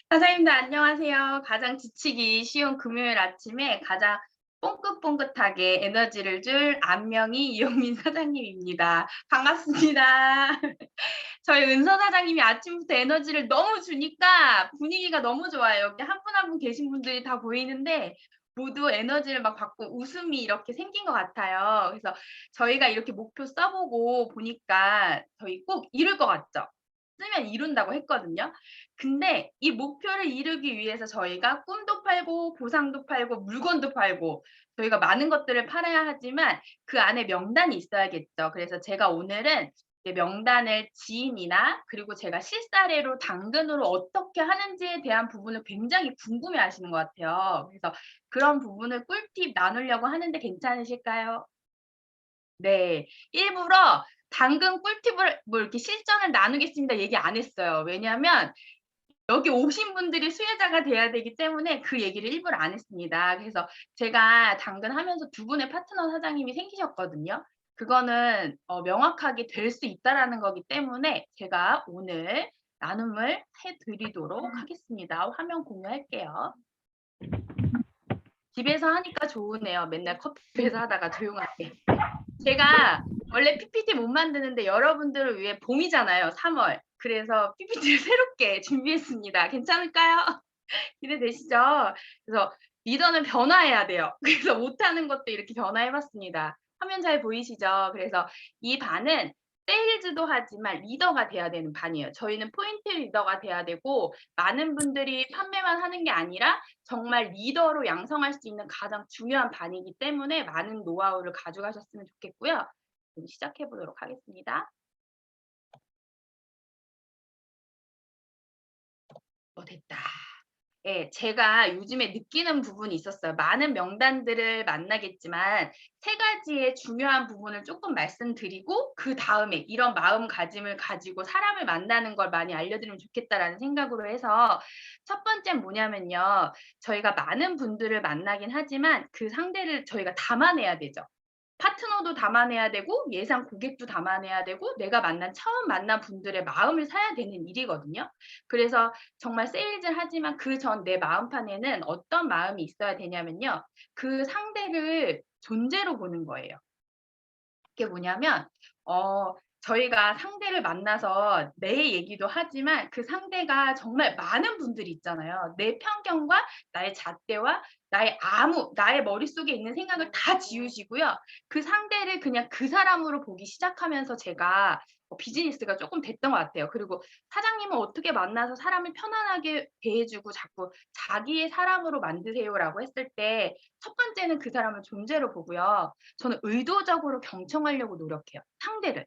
사장님들 안녕하세요. 가장 지치기 쉬운 금요일 아침에 가장 뽕긋뽕긋하게 에너지를 줄 안명희 이용민 사장님입니다. 반갑습니다. 저희 은서 사장님이 아침부터 에너지를 너무 주니까 분위기가 너무 좋아요. 여기 한 분 한 분 계신 분들이 다 보이는데 모두 에너지를 막 받고 웃음이 이렇게 생긴 것 같아요. 그래서 저희가 이렇게 목표 써보고 보니까 저희 꼭 이룰 것 같죠? 쓰면 이룬다고 했거든요. 근데 이 목표를 이루기 위해서 저희가 꿈도 팔고 보상도 팔고 물건도 팔고 저희가 많은 것들을 팔아야 하지만 그 안에 명단이 있어야겠죠. 그래서 제가 오늘은 이제 명단을 지인이나 그리고 제가 실사례로 당근으로 어떻게 하는지에 대한 부분을 굉장히 궁금해 하시는 것 같아요. 그래서 그런 부분을 꿀팁 나누려고 하는데 괜찮으실까요? 네. 일부러 당근 꿀팁을 뭐 이렇게 실전을 나누겠습니다 얘기 안 했어요. 왜냐하면 여기 오신 분들이 수혜자가 돼야 되기 때문에 그 얘기를 일부러 안 했습니다. 그래서 제가 당근 하면서 두 분의 파트너 사장님이 생기셨거든요. 그거는 명확하게 될 수 있다라는 거기 때문에 제가 오늘 나눔을 해 드리도록 하겠습니다. 화면 공유할게요. 집에서 하니까 좋으네요. 맨날 커피숍에서 하다가 조용하게. 제가 원래 PPT 못 만드는데 여러분들을 위해 봄이잖아요, 3월. 그래서 PPT를 새롭게 준비했습니다. 괜찮을까요? 기대되시죠? 그래서 리더는 변화해야 돼요. 그래서 못하는 것도 이렇게 변화해 봤습니다. 화면 잘 보이시죠? 그래서 이 반은 세일즈도 하지만 리더가 돼야 되는 반이에요. 저희는 포인트 리더가 돼야 되고 많은 분들이 판매만 하는 게 아니라 정말 리더로 양성할 수 있는 가장 중요한 반이기 때문에 많은 노하우를 가져가셨으면 좋겠고요. 그럼 시작해 보도록 하겠습니다. 됐다. 예. 제가 요즘에 느끼는 부분이 있었어요. 많은 명단들을 만나겠지만 세 가지의 중요한 부분을 쪼끔 말씀드리고 그다음에 이런 마음가짐을 가지고 사람을 만나는 걸 많이 알려드리면 좋겠다라는 생각으로 해서 첫 번째는 뭐냐면요. 저희가 많은 분들을 만나긴 하지만 그 상대를 저희가 담아내야 되죠. 파트너도 담아내야 되고 예상 고객도 담아내야 되고 내가 처음 만난 분들의 마음을 사야 되는 일이거든요. 그래서 정말 세일즈를 하지만 그전 내 마음판에는 어떤 마음이 있어야 되냐면요. 그 상대를 존재로 보는 거예요. 그게 뭐냐면 저희가 상대를 만나서 내 얘기도 하지만 그 상대가 정말 많은 분들이 있잖아요. 내 편견과 나의 잣대와 나의 머릿속에 있는 생각을 다 지우시고요. 그 상대를 그냥 그 사람으로 보기 시작하면서 제가 비즈니스가 쪼끔 됐던 것 같아요. 그리고 사장님은 어떻게 만나서 사람을 편안하게 대해 주고 자꾸 자기의 사람으로 만드세요라고 했을 때 첫 번째는 그 사람을 존재로 보고요. 저는 의도적으로 경청하려고 노력해요, 상대를.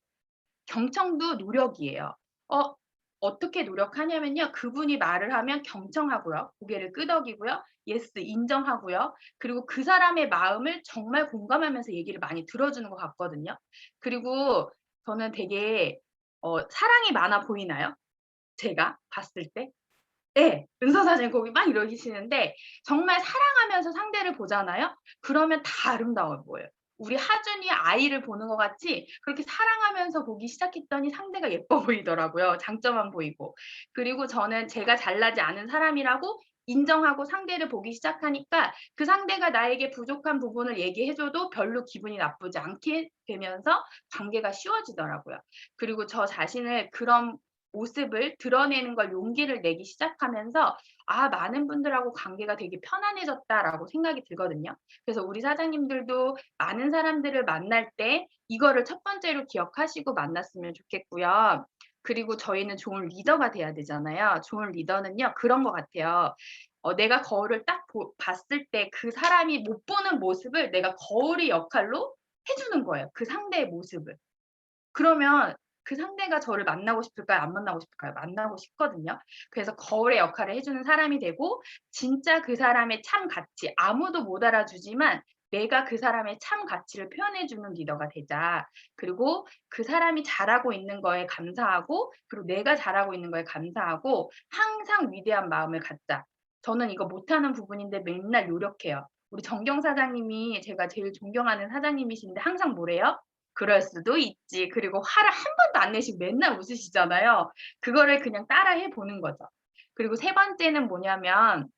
경청도 노력이에요. 어 어떻게 노력하냐면요. 그분이 말을 하면 경청하고요. 고개를 끄덕이고요. 예스 인정하고요. 그리고 그 사람의 마음을 정말 공감하면서 얘기를 많이 들어주는 것 같거든요. 그리고 저는 되게 사랑이 많아 보이나요? 제가 봤을 때? 예. 은서 사장님 거기 막 이러시는데 정말 사랑하면서 상대를 보잖아요? 그러면 다 아름다워 보여요. 우리 하준이 아이를 보는 것 같이 그렇게 사랑하면서 보기 시작했더니 상대가 예뻐 보이더라고요, 장점만 보이고. 그리고 저는 제가 잘나지 않은 사람이라고 인정하고 상대를 보기 시작하니까 그 상대가 나에게 부족한 부분을 얘기해 줘도 별로 기분이 나쁘지 않게 되면서 관계가 쉬워지더라고요. 그리고 저 자신을 그런 모습을 드러내는 걸 용기를 내기 시작하면서 '아 많은 분들하고 관계가 되게 편안해졌다.'라고 생각이 들거든요. 그래서 우리 사장님들도 많은 사람들을 만날 때 이거를 첫 번째로 기억하시고 만났으면 좋겠고요. 그리고 저희는 좋은 리더가 돼야 되잖아요. 좋은 리더는요 그런 것 같아요. 내가 거울을 딱 봤을 때 그 사람이 못 보는 모습을 내가 거울의 역할로 해 주는 거예요, 그 상대의 모습을. 그러면 그 상대가 저를 만나고 싶을까요? 안 만나고 싶을까요? 만나고 싶거든요. 그래서 거울의 역할을 해 주는 사람이 되고 진짜 그 사람의 참 가치 아무도 못 알아주지만 내가 그 사람의 참 가치를 표현해 주는 리더가 되자. 그리고 그 사람이 잘하고 있는 거에 감사하고 그리고 내가 잘하고 있는 거에 감사하고 항상 위대한 마음을 갖자. 저는 이거 못하는 부분인데 맨날 노력해요. 우리 정경 사장님이 제가 제일 존경하는 사장님이신데 항상 뭐래요? "그럴 수도 있지." 그리고 화를 한 번도 안 내시고 맨날 웃으시잖아요. 그거를 그냥 따라해 보는 거죠. 그리고 세 번째는 뭐냐면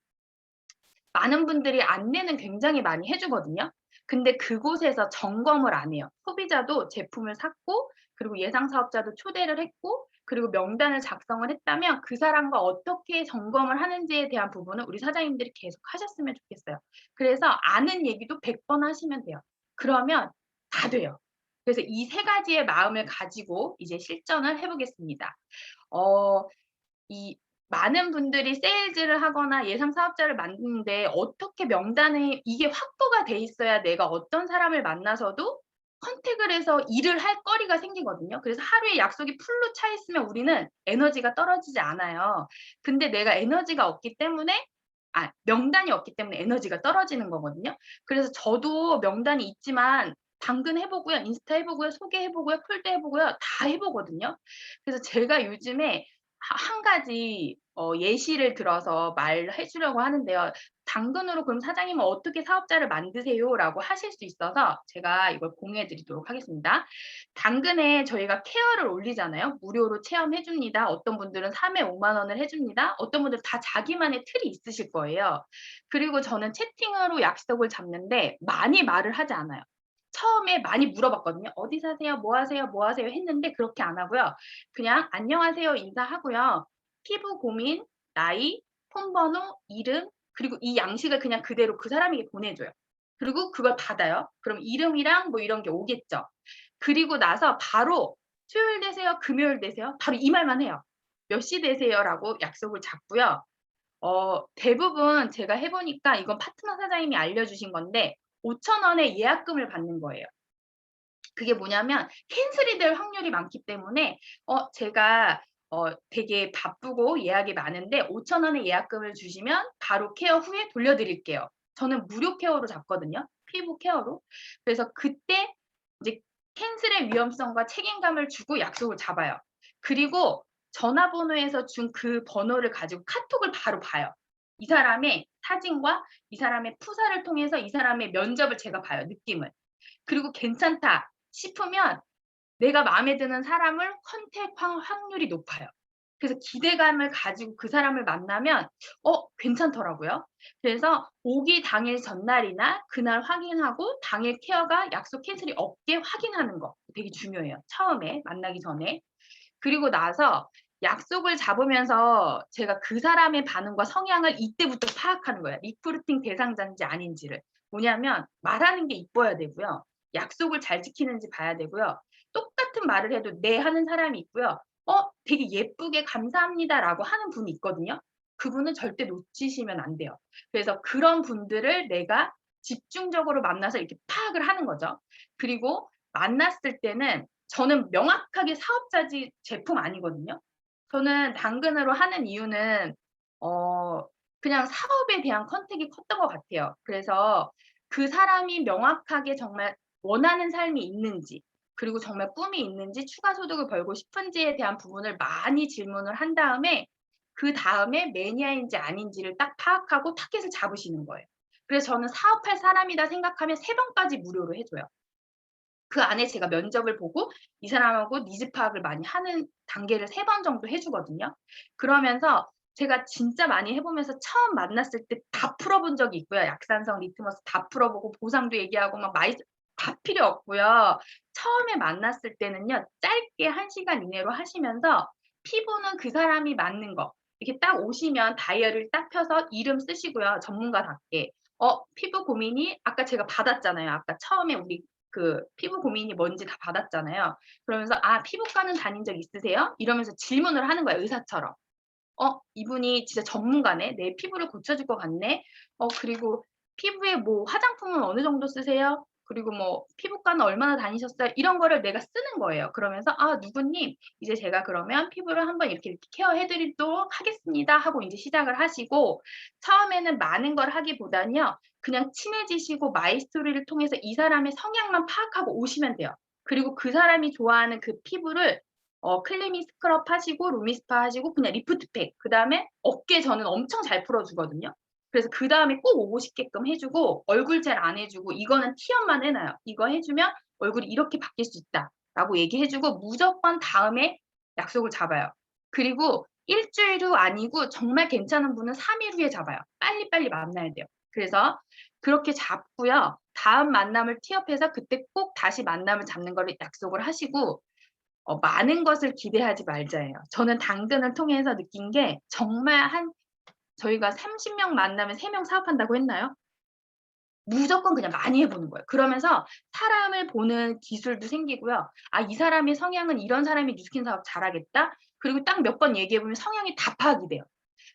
많은 분들이 안내는 굉장히 많이 해 주거든요. 근데 그곳에서 점검을 안 해요. 소비자도 제품을 샀고 그리고 예상 사업자도 초대를 했고 그리고 명단을 작성을 했다면 그 사람과 어떻게 점검을 하는지에 대한 부분은 우리 사장님들이 계속 하셨으면 좋겠어요. 그래서 아는 얘기도 100번 하시면 돼요. 그러면 다 돼요. 그래서 이 세 가지의 마음을 가지고 이제 실전을 해 보겠습니다. 어 이 많은 분들이 세일즈를 하거나 예상 사업자를 만드는데 어떻게 명단에 이게 확보가 돼 있어야 내가 어떤 사람을 만나서도 컨택을 해서 일을 할 거리가 생기거든요. 그래서 하루에 약속이 풀로 차 있으면 우리는 에너지가 떨어지지 않아요. 근데 내가 에너지가 없기 때문에 명단이 없기 때문에 에너지가 떨어지는 거거든요. 그래서 저도 명단이 있지만 당근 해 보고요. 인스타 해 보고요. 소개해 보고요. 콜도 해 보고요. 다 해 보거든요. 그래서 제가 요즘에 한 가지 예시를 들어서 말해 주려고 하는데요. "당근으로 그럼 사장님은 어떻게 사업자를 만드세요?"라고 하실 수 있어서 제가 이걸 공유해 드리도록 하겠습니다. 당근에 저희가 케어를 올리잖아요. 무료로 체험해 줍니다. 어떤 분들은 3회 5만 원을 해 줍니다. 어떤 분들은 다 자기만의 틀이 있으실 거예요. 그리고 저는 채팅으로 약속을 잡는데 많이 말을 하지 않아요. 처음에 많이 물어봤거든요. "어디 사세요? 뭐 하세요? 뭐 하세요?" 했는데 그렇게 안 하고요. 그냥 "안녕하세요." 인사하고요. 피부 고민, 나이, 폰 번호, 이름 그리고 이 양식을 그냥 그대로 그 사람에게 보내줘요. 그리고 그걸 받아요. 그럼 이름이랑 뭐 이런 게 오겠죠. 그리고 나서 바로 "수요일 되세요? 금요일 되세요?" 바로 이 말만 해요. "몇 시 되세요?"라고 약속을 잡고요. 대부분 제가 해 보니까 이건 파트너 사장님이 알려주신 건데 5천 원의 예약금을 받는 거예요. 그게 뭐냐면 캔슬이 될 확률이 많기 때문에 제가 되게 바쁘고 예약이 많은데 5천 원의 예약금을 주시면 바로 케어 후에 돌려드릴게요. 저는 무료 케어로 잡거든요, 피부 케어로. 그래서 그때 이제 캔슬의 위험성과 책임감을 주고 약속을 잡아요. 그리고 전화번호에서 준 그 번호를 가지고 카톡을 바로 봐요. 이 사람의 사진과 이 사람의 프사를 통해서 이 사람의 면접을 제가 봐요, 느낌을. 그리고 괜찮다 싶으면 내가 마음에 드는 사람을 컨택 확률이 높아요. 그래서 기대감을 가지고 그 사람을 만나면 괜찮더라고요. 그래서 오기 당일 전날이나 그날 확인하고 당일 케어가 약속 캔슬이 없게 확인하는 거 되게 중요해요, 처음에 만나기 전에. 그리고 나서 약속을 잡으면서 제가 그 사람의 반응과 성향을 이때부터 파악하는 거예요. 리크루팅 대상자인지 아닌지를. 뭐냐면 말하는 게 이뻐야 되고요. 약속을 잘 지키는지 봐야 되고요. 똑같은 말을 해도 "네." 하는 사람이 있고요. 되게 예쁘게 "감사합니다."라고 하는 분이 있거든요. 그분은 절대 놓치시면 안 돼요. 그래서 그런 분들을 내가 집중적으로 만나서 이렇게 파악을 하는 거죠. 그리고 만났을 때는 저는 명확하게 사업자지 제품 아니거든요. 저는 당근으로 하는 이유는 어 그냥 사업에 대한 컨택이 컸던 것 같아요. 그래서 그 사람이 명확하게 정말 원하는 삶이 있는지 그리고 정말 꿈이 있는지 추가 소득을 벌고 싶은지에 대한 부분을 많이 질문을 한 다음에 그다음에 매니아인지 아닌지를 딱 파악하고 타깃을 잡으시는 거예요. 그래서 저는 '사업할 사람이다.' 생각하면 3 번까지 무료로 해 줘요. 그 안에 제가 면접을 보고 이 사람하고 니즈 파악을 많이 하는 단계를 3번 정도 해 주거든요. 그러면서 제가 진짜 많이 해 보면서 처음 만났을 때 다 풀어 본 적이 있고요. 약산성, 리트머스 다 풀어 보고 보상도 얘기하고 막 다 필요 없고요. 처음에 만났을 때는요. 짧게 1 시간 이내로 하시면서 피부는 그 사람이 맞는 거 이렇게 딱 오시면 다이어리를 딱 펴서 이름 쓰시고요, 전문가답게. 피부 고민이 아까 제가 받았잖아요. 아까 처음에 우리 피부 고민이 뭔지 다 받았잖아요. 그러면서 "아 피부과는 다닌 적 있으세요?" 이러면서 질문을 하는 거예요, 의사처럼. 이분이 진짜 전문가네. 내 피부를 고쳐줄 것 같네. 그리고 피부에 뭐 화장품은 어느 정도 쓰세요? 그리고 뭐 피부과는 얼마나 다니셨어요? 이런 거를 내가 쓰는 거예요. 그러면서 "아 누구님 이제 제가 그러면 피부를 한번 이렇게 케어해 드리도록 하겠습니다." 하고 인제 시작을 하시고 처음에는 많은 걸 하기보다는요. 그냥 친해지시고 마이 스토리를 통해서 이 사람의 성향만 파악하고 오시면 돼요. 그리고 그 사람이 좋아하는 그 피부를 클리미 스크럽 하시고 루미 스파 하시고 그냥 리프트팩 그다음에 어깨 저는 엄청 잘 풀어 주거든요. 그래서 그다음에 꼭 오고 싶게끔 해 주고 얼굴 젤 안 해 주고 이거는 티업만 해 놔요. "이거 해 주면 얼굴이 이렇게 바뀔 수 있다."라고 얘기해 주고 무조건 다음에 약속을 잡아요. 그리고 일주일 후 아니고 정말 괜찮은 분은 3일 후에 잡아요. 빨리빨리 만나야 돼요. 그래서 그렇게 잡고요. 다음 만남을 티업해서 그때 꼭 다시 만남을 잡는 거를 약속을 하시고 많은 것을 기대하지 말자예요. 저는 당근을 통해서 느낀 게 정말 저희가 30명 만나면 3명 사업한다고 했나요? 무조건 그냥 많이 해보는 거예요. 그러면서 사람을 보는 기술도 생기고요. 아, 이 사람의 성향은 이런 사람이 뉴스킨 사업 잘하겠다. 그리고 딱 몇 번 얘기해보면 성향이 다 파악이 돼요.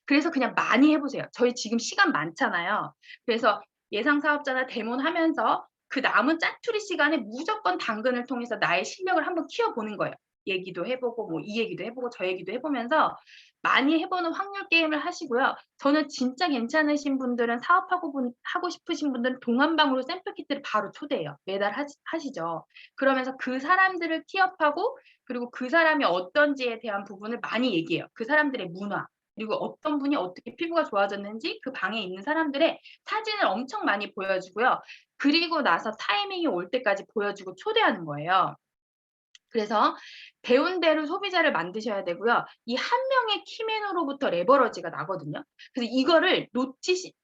그래서 그냥 많이 해보세요. 저희 지금 시간 많잖아요. 그래서 예상 사업자나 데몬 하면서 그 남은 짜투리 시간에 무조건 당근을 통해서 나의 실력을 한번 키워보는 거예요. 얘기도 해보고 뭐 이 얘기도 해보고 저 얘기도 해보면서 많이 해보는 확률 게임을 하시고요. 저는 진짜 괜찮으신 분들은 하고 싶으신 분들은 동안방으로 샘플 키트를 바로 초대해요. 매달 하시죠. 그러면서 그 사람들을 티업하고 그리고 그 사람이 어떤지에 대한 부분을 많이 얘기해요. 그 사람들의 문화, 그리고 어떤 분이 어떻게 피부가 좋아졌는지 그 방에 있는 사람들의 사진을 엄청 많이 보여주고요. 그리고 나서 타이밍이 올 때까지 보여주고 초대하는 거예요. 그래서 배운 대로 소비자를 만드셔야 되고요. 이 한 명의 키맨으로부터 레버러지가 나거든요. 그래서 이거를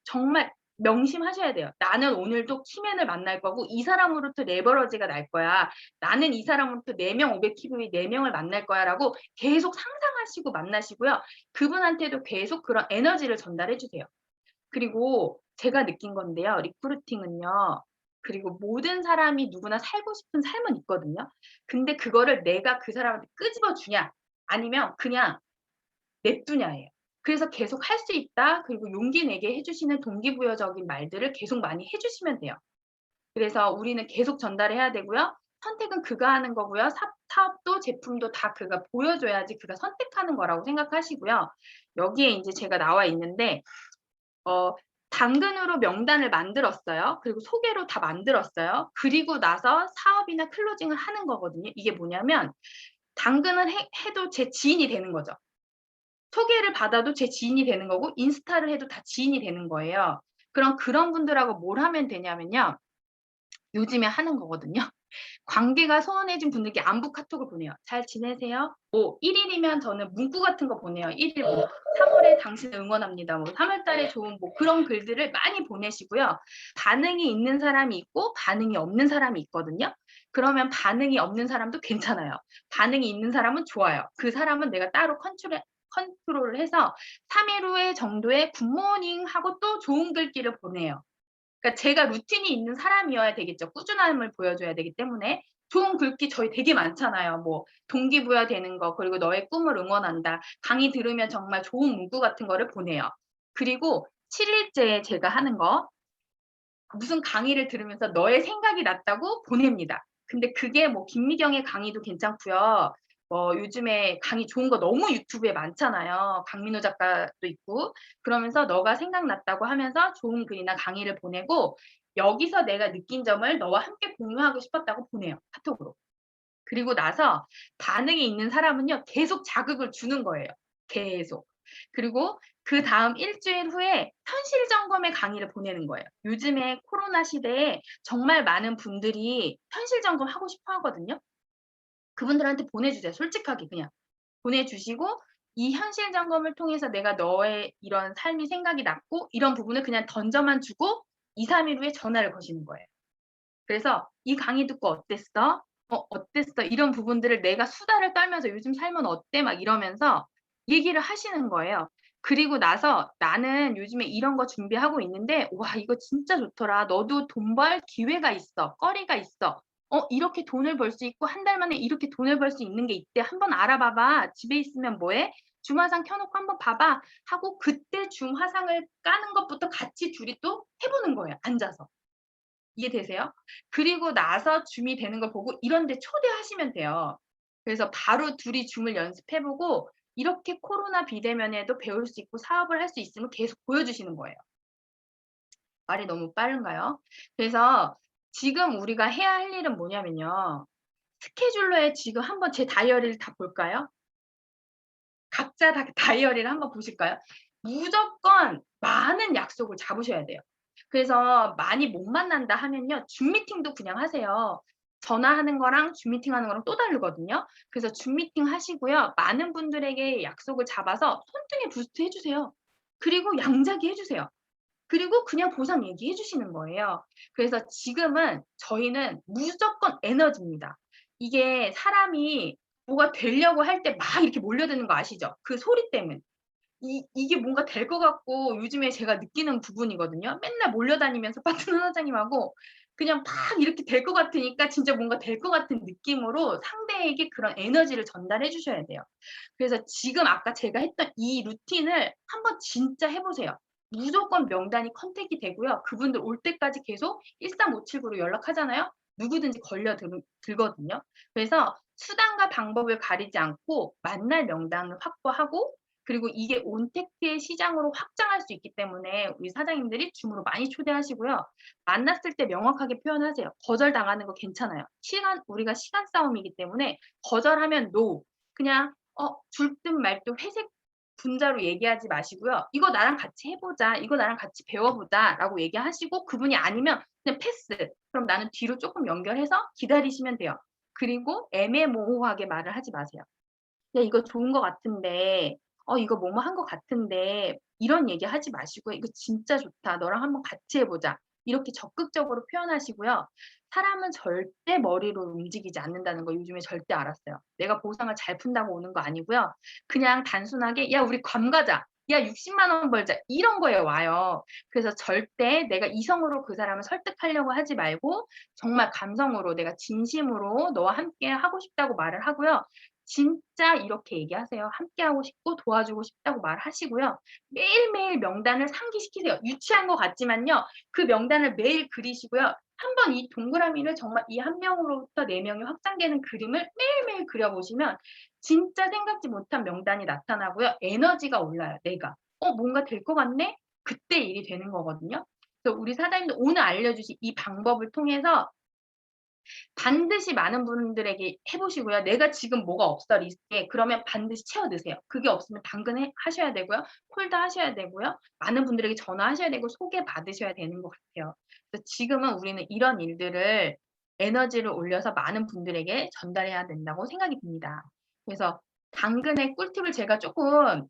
정말 명심하셔야 돼요. 나는 오늘도 키맨을 만날 거고 이 사람으로부터 레버러지가 날 거야. 나는 이 사람으로부터 4명 500키로의 4명을 만날 거야 라고 계속 상상하시고 만나시고요. 그분한테도 계속 그런 에너지를 전달해 주세요. 그리고 제가 느낀 건데요. 리크루팅은요. 그리고 모든 사람이 누구나 살고 싶은 삶은 있거든요. 근데 그거를 내가 그 사람한테 끄집어 주냐 아니면 그냥 냅두냐예요. 그래서 계속 할 수 있다. 그리고 용기 내게 해 주시는 동기부여적인 말들을 계속 많이 해 주시면 돼요. 그래서 우리는 계속 전달해야 되고요. 선택은 그가 하는 거고요. 사업도 제품도 다 그가 보여줘야지 그가 선택하는 거라고 생각하시고요. 여기에 인제 제가 나와 있는데 어 당근으로 명단을 만들었어요. 그리고 소개로 다 만들었어요. 그리고 나서 사업이나 클로징을 하는 거거든요. 이게 뭐냐면 당근을 해도 제 지인이 되는 거죠. 소개를 받아도 제 지인이 되는 거고 인스타를 해도 다 지인이 되는 거예요. 그럼 그런 분들하고 뭘 하면 되냐면요. 요즘에 하는 거거든요. 관계가 소원해진 분들께 안부 카톡을 보내요. "잘 지내세요?" 뭐 1 일이면 저는 문구 같은 거 보내요. 1일 뭐 "3 월에 당신을 응원합니다." 뭐 3월 달에 좋은 뭐 그런 글들을 많이 보내시고요. 반응이 있는 사람이 있고 반응이 없는 사람이 있거든요. 그러면 반응이 없는 사람도 괜찮아요. 반응이 있는 사람은 좋아요. 그 사람은 내가 따로 컨트롤을 해서 3일 후에 정도에 굿모닝 하고 또 좋은 글귀를 보내요. 그러니까 제가 루틴이 있는 사람이어야 되겠죠. 꾸준함을 보여줘야 되기 때문에. 좋은 글귀 저희 되게 많잖아요. 뭐 동기부여 되는 거 그리고 너의 꿈을 응원한다. 강의 들으면 정말 좋은 문구 같은 거를 보내요. 그리고 7 일째에 제가 하는 거 무슨 강의를 들으면서 너의 생각이 났다고 보냅니다. 근데 그게 뭐 김미경의 강의도 괜찮고요. 요즘에 강의 좋은 거 너무 유튜브에 많잖아요. 강민호 작가도 있고. 그러면서 너가 생각났다고 하면서 좋은 글이나 강의를 보내고 여기서 내가 느낀 점을 너와 함께 공유하고 싶었다고 보내요, 카톡으로. 그리고 나서 반응이 있는 사람은요 계속 자극을 주는 거예요. 계속. 그리고 그다음 일 주일 후에 현실 점검의 강의를 보내는 거예요. 요즘에 코로나 시대에 정말 많은 분들이 현실 점검하고 싶어 하거든요. 그분들한테 보내주세요. 솔직하게 그냥. 보내주시고 이 현실 점검을 통해서 내가 너의 이런 삶이 생각이 났고 이런 부분을 그냥 던져만 주고 2-3일 후에 전화를 거시는 거예요. 그래서 "이 강의 듣고 어땠어? 어땠어?" 이런 부분들을 내가 수다를 떨면서 "요즘 삶은 어때?" 막 이러면서 얘기를 하시는 거예요. 그리고 나서 "나는 요즘에 이런 거 준비하고 있는데 와 이거 진짜 좋더라. 너도 돈 벌 기회가 있어. 거리가 있어. 이렇게 돈을 벌 수 있고 한 달 만에 이렇게 돈을 벌 수 있는 게 있대. 한번 알아봐 봐. 집에 있으면 뭐 해? 줌 화상 켜 놓고 한번 봐 봐." 하고 그때 줌 화상을 까는 것부터 같이 둘이 또 해 보는 거예요, 앉아서. 이해되세요? 그리고 나서 줌이 되는 걸 보고 이런 데 초대하시면 돼요. 그래서 바로 둘이 줌을 연습해 보고 이렇게 코로나 비대면에도 배울 수 있고 사업을 할 수 있음을 계속 보여주시는 거예요. 말이 너무 빠른가요? 그래서 지금 우리가 해야 할 일은 뭐냐면요. 스케줄러에 지금 한번 제 다이어리를 다 볼까요? 각자 다 다이어리를 한번 보실까요? 무조건 많은 약속을 잡으셔야 돼요. 그래서 많이 못 만난다 하면요. 줌 미팅도 그냥 하세요. 전화하는 거랑 줌 미팅하는 거랑 또 다르거든요. 그래서 줌 미팅 하시고요. 많은 분들에게 약속을 잡아서 손등에 부스트 해 주세요. 그리고 양자기 해 주세요. 그리고 그냥 보상 얘기해 주시는 거예요. 그래서 지금은 저희는 무조건 에너지입니다. 이게 사람이 뭐가 되려고 할 때 막 이렇게 몰려드는 거 아시죠? 그 소리 때문에. 이게 뭔가 될 것 같고 요즘에 제가 느끼는 부분이거든요. 맨날 몰려다니면서 파트너 사장님하고 그냥 막 이렇게 될 것 같으니까 진짜 뭔가 될 것 같은 느낌으로 상대에게 그런 에너지를 전달해 주셔야 돼요. 그래서 지금 아까 제가 했던 이 루틴을 한번 진짜 해 보세요. 무조건 명단이 컨택이 되고요. 그분들 올 때까지 계속 13579로 연락하잖아요. 누구든지 걸려들거든요. 그래서 수단과 방법을 가리지 않고 만날 명단을 확보하고, 그리고 이게 온택트의 시장으로 확장할 수 있기 때문에 우리 사장님들이 줌으로 많이 초대하시고요. 만났을 때 명확하게 표현하세요. 거절당하는 거 괜찮아요. 우리가 시간 싸움이기 때문에 거절하면 NO. 그냥 줄 듯 말 듯 회색 분자로 얘기하지 마시고요. "이거 나랑 같이 해 보자. 이거 나랑 같이 배워 보자."라고 얘기하시고, 그분이 아니면 그냥 패스. 그럼 나는 뒤로 쪼끔 연결해서 기다리시면 돼요. 그리고 애매모호하게 말을 하지 마세요. "야 이거 좋은 것 같은데 이거 뭐뭐 한 것 같은데." 이런 얘기하지 마시고요. "이거 진짜 좋다. 너랑 한번 같이 해 보자." 이렇게 적극적으로 표현하시고요. 사람은 절대 머리로 움직이지 않는다는 거 요즘에 절대 알았어요. 내가 보상을 잘 푼다고 오는 거 아니고요. 그냥 단순하게 "야 우리 괌 가자. 야 60만 원 벌자." 이런 거에 와요. 그래서 절대 내가 이성으로 그 사람을 설득하려고 하지 말고 정말 감성으로 내가 진심으로 너와 함께 하고 싶다고 말을 하고요. 진짜 이렇게 얘기하세요. 함께하고 싶고 도와주고 싶다고 말하시고요. 매일매일 명단을 상기시키세요. 유치한 것 같지만요. 그 명단을 매일 그리시고요. 한번 이 동그라미를 정말 이 한 명으로부터 4명이 확장되는 그림을 매일매일 그려 보시면 진짜 생각지 못한 명단이 나타나고요. 에너지가 올라요, 내가. 뭔가 될 것 같네? 그때 일이 되는 거거든요. 그래서 우리 사장님도 오늘 알려주신 이 방법을 통해서 반드시 많은 분들에게 해 보시고요. 내가 지금 뭐가 없어 리스트에. 그러면 반드시 채워 넣으세요. 그게 없으면 당근 하셔야 되고요. 콜도 하셔야 되고요. 많은 분들에게 전화하셔야 되고 소개받으셔야 되는 것 같아요. 그래서 지금은 우리는 이런 일들을 에너지를 올려서 많은 분들에게 전달해야 된다고 생각이 듭니다. 그래서 당근의 꿀팁을 제가 쪼끔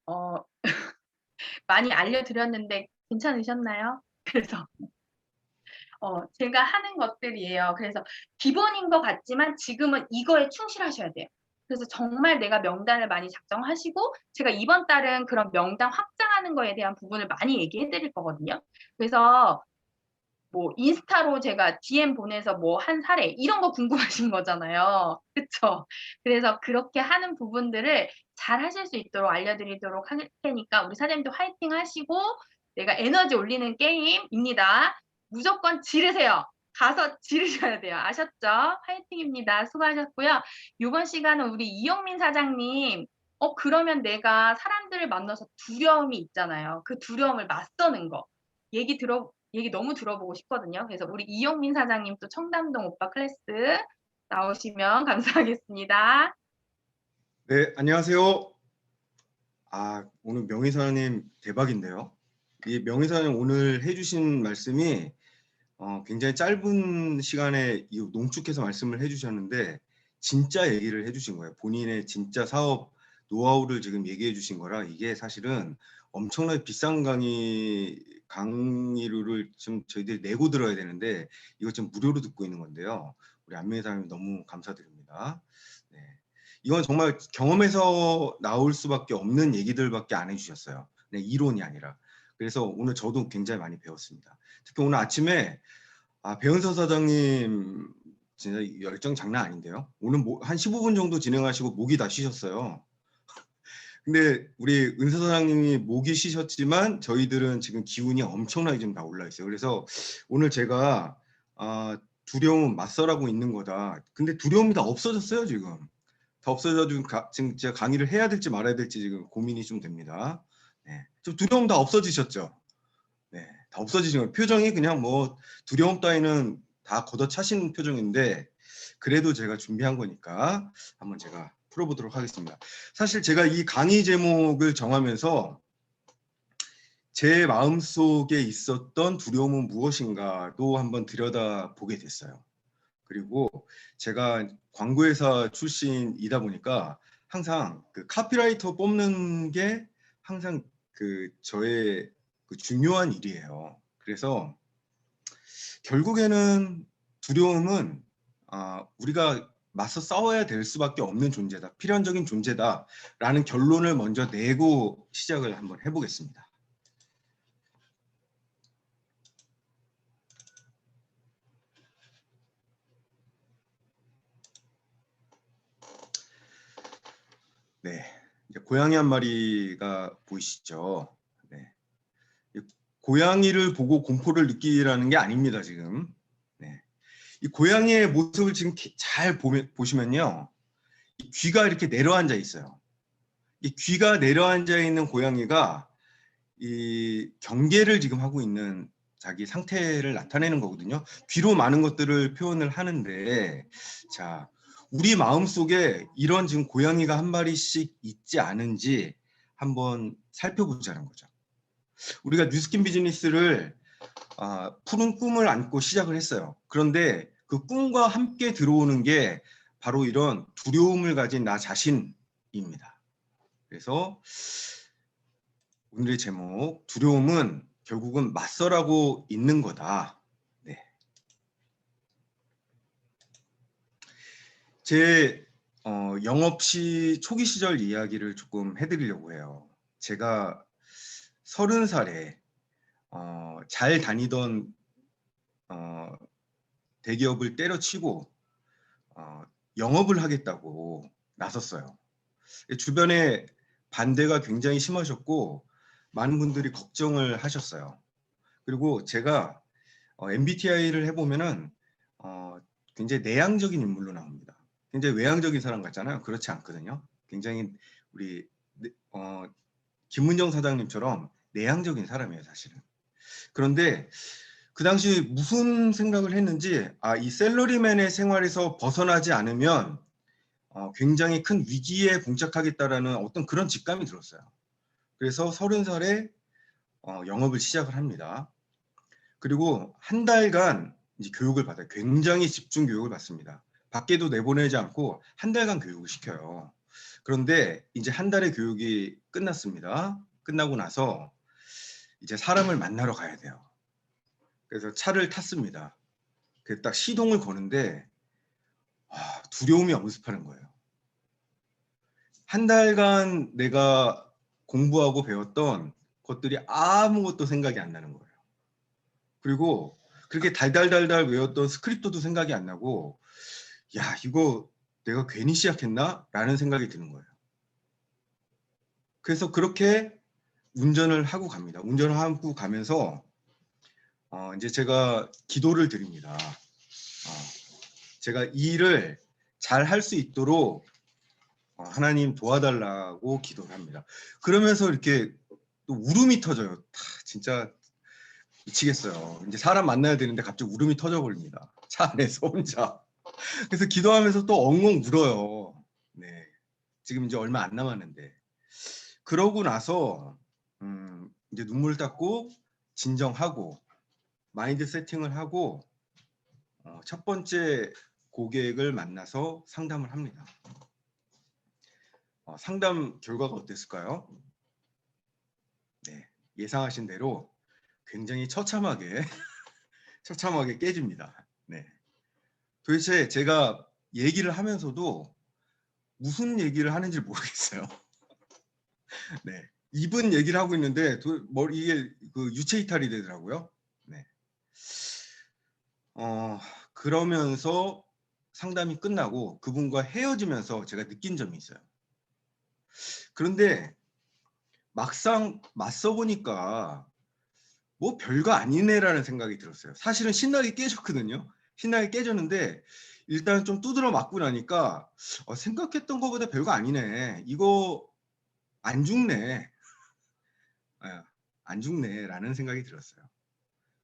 어 많이 알려드렸는데 괜찮으셨나요? 그래서 제가 하는 것들이에요. 그래서 기본인 것 같지만 지금은 이거에 충실하셔야 돼요. 그래서 정말 내가 명단을 많이 작성하시고, 제가 이번 달은 그런 명단 확장하는 거에 대한 부분을 많이 얘기해 드릴 거거든요. 그래서 뭐 인스타로 제가 DM 보내서 뭐 한 사례 이런 거 궁금하신 거잖아요. 그쵸? 그래서 그렇게 하는 부분들을 잘 하실 수 있도록 알려드리도록 할 테니까 우리 사장님도 화이팅 하시고, 내가 에너지 올리는 게임입니다. 무조건 지르세요. 가서 지르셔야 돼요. 아셨죠? 화이팅입니다. 수고하셨고요. 요번 시간은 우리 이용민 사장님, 그러면 내가 사람들을 만나서 두려움이 있잖아요. 그 두려움을 맞서는 거. 얘기 너무 들어보고 싶거든요. 그래서 우리 이용민 사장님 또 청담동 오빠 클래스 나오시면 감사하겠습니다. 네, 안녕하세요. 오늘 명의사님 대박인데요. 이 명의사님 오늘 해주신 말씀이 굉장히 짧은 시간에 농축해서 말씀을 해주셨는데 진짜 얘기를 해주신 거예요. 본인의 진짜 사업 노하우를 지금 얘기해 주신 거라 이게 사실은 엄청나게 비싼 강의료를 좀 저희들이 내고 들어야 되는데 이거 좀 무료로 듣고 있는 건데요. 우리 안명의사님 너무 감사드립니다. 네. 이건 정말 경험에서 나올 수밖에 없는 얘기들밖에 안 해주셨어요. 네, 이론이 아니라. 그래서 오늘 저도 굉장히 많이 배웠습니다. 특히 오늘 아침에 배은서 사장님 진짜 열정 장난 아닌데요. 오늘 한 15분 정도 진행하시고 목이 다 쉬셨어요. 근데 우리 은서 사장님이 목이 쉬셨지만 저희들은 지금 기운이 엄청나게 지금 다 올라 있어요. 그래서 오늘 제가 두려움은 맞서라고 있는 거다. 근데 두려움이 다 없어졌어요 지금. 다 없어져가지고 지금 제가 강의를 해야 될지 말아야 될지 지금 고민이 좀 됩니다. 네. 좀 두려움 다 없어지셨죠? 네, 다 없어지신 거예요. 표정이 그냥 뭐 두려움 따위는 다 걷어차신 표정인데 그래도 제가 준비한 거니까 한번 제가 풀어보도록 하겠습니다. 사실 제가 이 강의 제목을 정하면서 제 마음속에 있었던 두려움은 무엇인가도 한번 들여다보게 됐어요. 그리고 제가 광고회사 출신이다 보니까 항상 그 카피라이터 뽑는 게 항상 그 저의 그 중요한 일이에요. 그래서 결국에는 두려움은 우리가 맞서 싸워야 될 수밖에 없는 존재다, 필연적인 존재다라는 결론을 먼저 내고 시작을 한번 해보겠습니다. 네, 이제 고양이 한 마리가 보이시죠? 네. 고양이를 보고 공포를 느끼라는 게 아닙니다, 지금. 네. 이 고양이의 모습을 지금 잘 보시면요, 이 귀가 이렇게 내려앉아 있어요. 이 귀가 내려앉아 있는 고양이가 이 경계를 지금 하고 있는 자기 상태를 나타내는 거거든요. 귀로 많은 것들을 표현을 하는데, 자, 우리 마음속에 이런 지금 고양이가 한 마리씩 있지 않은지 한번 살펴보자는 거죠. 우리가 뉴스킨 비즈니스를 푸른 꿈을 안고 시작을 했어요. 그런데 그 꿈과 함께 들어오는 게 바로 이런 두려움을 가진 나 자신입니다. 그래서 오늘의 제목, 두려움은 결국은 맞서라고 있는 거다. 네. 제 영업 초기 시절 이야기를 조금 해드리려고 해요. 제가 30살에 잘 다니던 대기업을 때려치고 영업을 하겠다고 나섰어요. 주변에 반대가 굉장히 심하셨고 많은 분들이 걱정을 하셨어요. 그리고 제가 MBTI를 해보면은 굉장히 내향적인 인물로 나옵니다. 굉장히 외향적인 사람 같잖아요. 그렇지 않거든요. 굉장히 우리 김문정 사장님처럼 내향적인 사람이에요, 사실은. 그런데 그 당시 무슨 생각을 했는지 이 셀러리맨의 생활에서 벗어나지 않으면 굉장히 큰 위기에 봉착하겠다라는 어떤 그런 직감이 들었어요. 그래서 30살에 영업을 시작을 합니다. 그리고 한 달간 이제 교육을 받아요. 굉장히 집중 교육을 받습니다. 밖에도 내보내지 않고 한 달간 교육을 시켜요. 그런데 이제 한 달의 교육이 끝났습니다. 끝나고 나서 이제 사람을 만나러 가야 돼요. 그래서 차를 탔습니다. 그 딱 시동을 거는데 두려움이 엄습하는 거예요. 한 달간 내가 공부하고 배웠던 것들이 아무것도 생각이 안 나는 거예요. 그리고 그렇게 달달달달 외웠던 스크립트도 생각이 안 나고, 야, 이거 내가 괜히 시작했나? 라는 생각이 드는 거예요. 그래서 그렇게 운전을 하고 갑니다. 운전을 하고 가면서 이제 제가 기도를 드립니다. 제가 이 일을 잘 할 수 있도록 하나님 도와달라고 기도를 합니다. 그러면서 이렇게 또 울음이 터져요. 진짜 미치겠어요. 이제 사람 만나야 되는데 갑자기 울음이 터져버립니다. 차 안에서 혼자. 그래서 기도하면서 또 엉엉 울어요. 네. 지금 이제 얼마 안 남았는데. 그러고 나서 이제 눈물 닦고 진정하고 마인드 세팅을 하고 첫 번째 고객을 만나서 상담을 합니다. 상담 결과가 어땠을까요? 네, 예상하신 대로 굉장히 처참하게 처참하게 깨집니다. 네. 도대체 제가 얘기를 하면서도 무슨 얘기를 하는지 모르겠어요. 네. 입은 얘기를 하고 있는데 이게 그 유체 이탈이 되더라고요. 네. 그러면서 상담이 끝나고 그분과 헤어지면서 제가 느낀 점이 있어요. 그런데 막상 맞서 보니까 뭐 별거 아니네라는 생각이 들었어요. 사실은 신나게 깨졌거든요. 신나게 깨졌는데 일단 좀 두드러 맞고 나니까 생각했던 것보다 별거 아니네. 이거 안 죽네. 안 죽네라는 생각이 들었어요.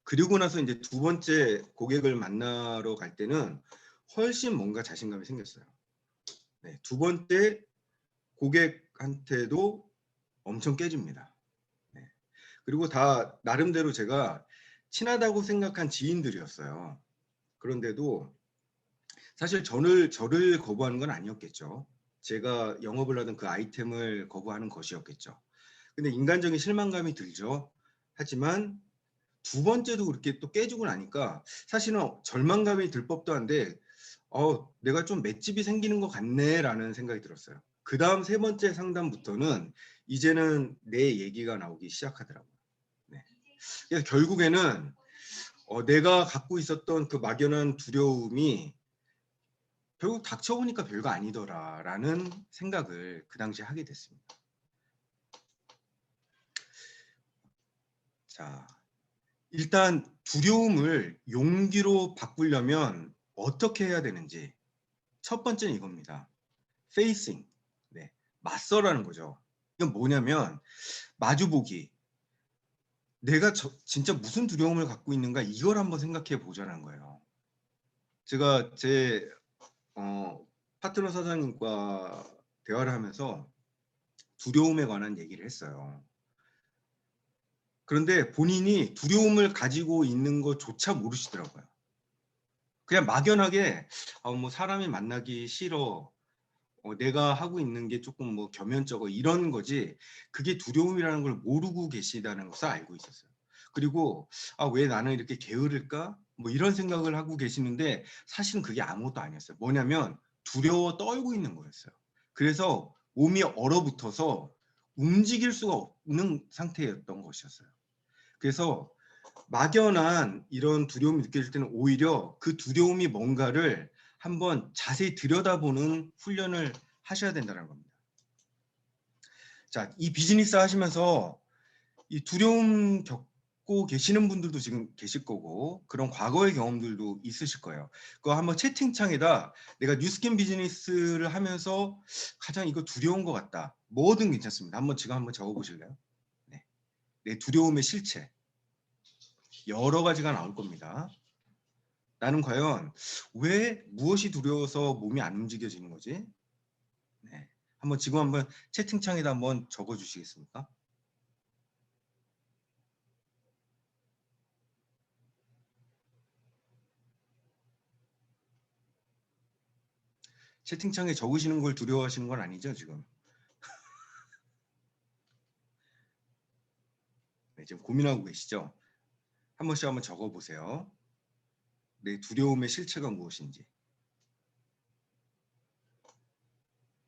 그리고 나서 이제 두 번째 고객을 만나러 갈 때는 훨씬 뭔가 자신감이 생겼어요. 네, 두 번째 고객한테도 엄청 깨집니다. 네. 그리고 다 나름대로 제가 친하다고 생각한 지인들이었어요. 그런데도 사실 저를 거부하는 건 아니었겠죠. 제가 영업을 하던 그 아이템을 거부하는 것이었겠죠. 근데 인간적인 실망감이 들죠. 하지만 두 번째도 그렇게 또 깨지고 나니까 사실은 절망감이 들 법도 한데 내가 좀 맷집이 생기는 것 같네라는 생각이 들었어요. 그다음 세 번째 상담부터는 이제는 내 얘기가 나오기 시작하더라고요. 네. 그래서 결국에는 내가 갖고 있었던 그 막연한 두려움이 결국 닥쳐보니까 별거 아니더라라는 생각을 그 당시에 하게 됐습니다. 자, 일단 두려움을 용기로 바꾸려면 어떻게 해야 되는지 첫 번째는 이겁니다. facing, 네, 맞서라는 거죠. 이건 뭐냐면 마주보기. 내가 진짜 무슨 두려움을 갖고 있는가 이걸 한번 생각해 보자는 거예요. 제가 제 파트너 사장님과 대화를 하면서 두려움에 관한 얘기를 했어요. 그런데 본인이 두려움을 가지고 있는 것조차 모르시더라고요. 그냥 막연하게 뭐 사람이 만나기 싫어. 내가 하고 있는 게 조금 뭐 겸연쩍어 이런 거지 그게 두려움이라는 걸 모르고 계시다는 것을 알고 있었어요. 그리고 왜 나는 이렇게 게으를까? 뭐 이런 생각을 하고 계시는데 사실은 그게 아무것도 아니었어요. 뭐냐면 두려워 떨고 있는 거였어요. 그래서 몸이 얼어붙어서 움직일 수가 없는 상태였던 것이었어요. 그래서 막연한 이런 두려움이 느껴질 때는 오히려 그 두려움이 뭔가를 한번 자세히 들여다보는 훈련을 하셔야 된다는 겁니다. 자, 이 비즈니스 하시면서 이 두려움 겪고 계시는 분들도 지금 계실 거고 그런 과거의 경험들도 있으실 거예요. 그거 한번 채팅창에다 내가 뉴스캠 비즈니스를 하면서 가장 이거 두려운 것 같다. 뭐든 괜찮습니다. 지금 한번 적어보실래요? 네. 내 두려움의 실체. 여러 가지가 나올 겁니다. 나는 과연 왜 무엇이 두려워서 몸이 안 움직여지는 거지? 네. 지금 한번 채팅창에다 한번 적어 주시겠습니까? 채팅창에 적으시는 걸 두려워하시는 건 아니죠, 지금? 네, 지금 고민하고 계시죠? 한 번씩 한번 적어 보세요. 내 두려움의 실체가 무엇인지.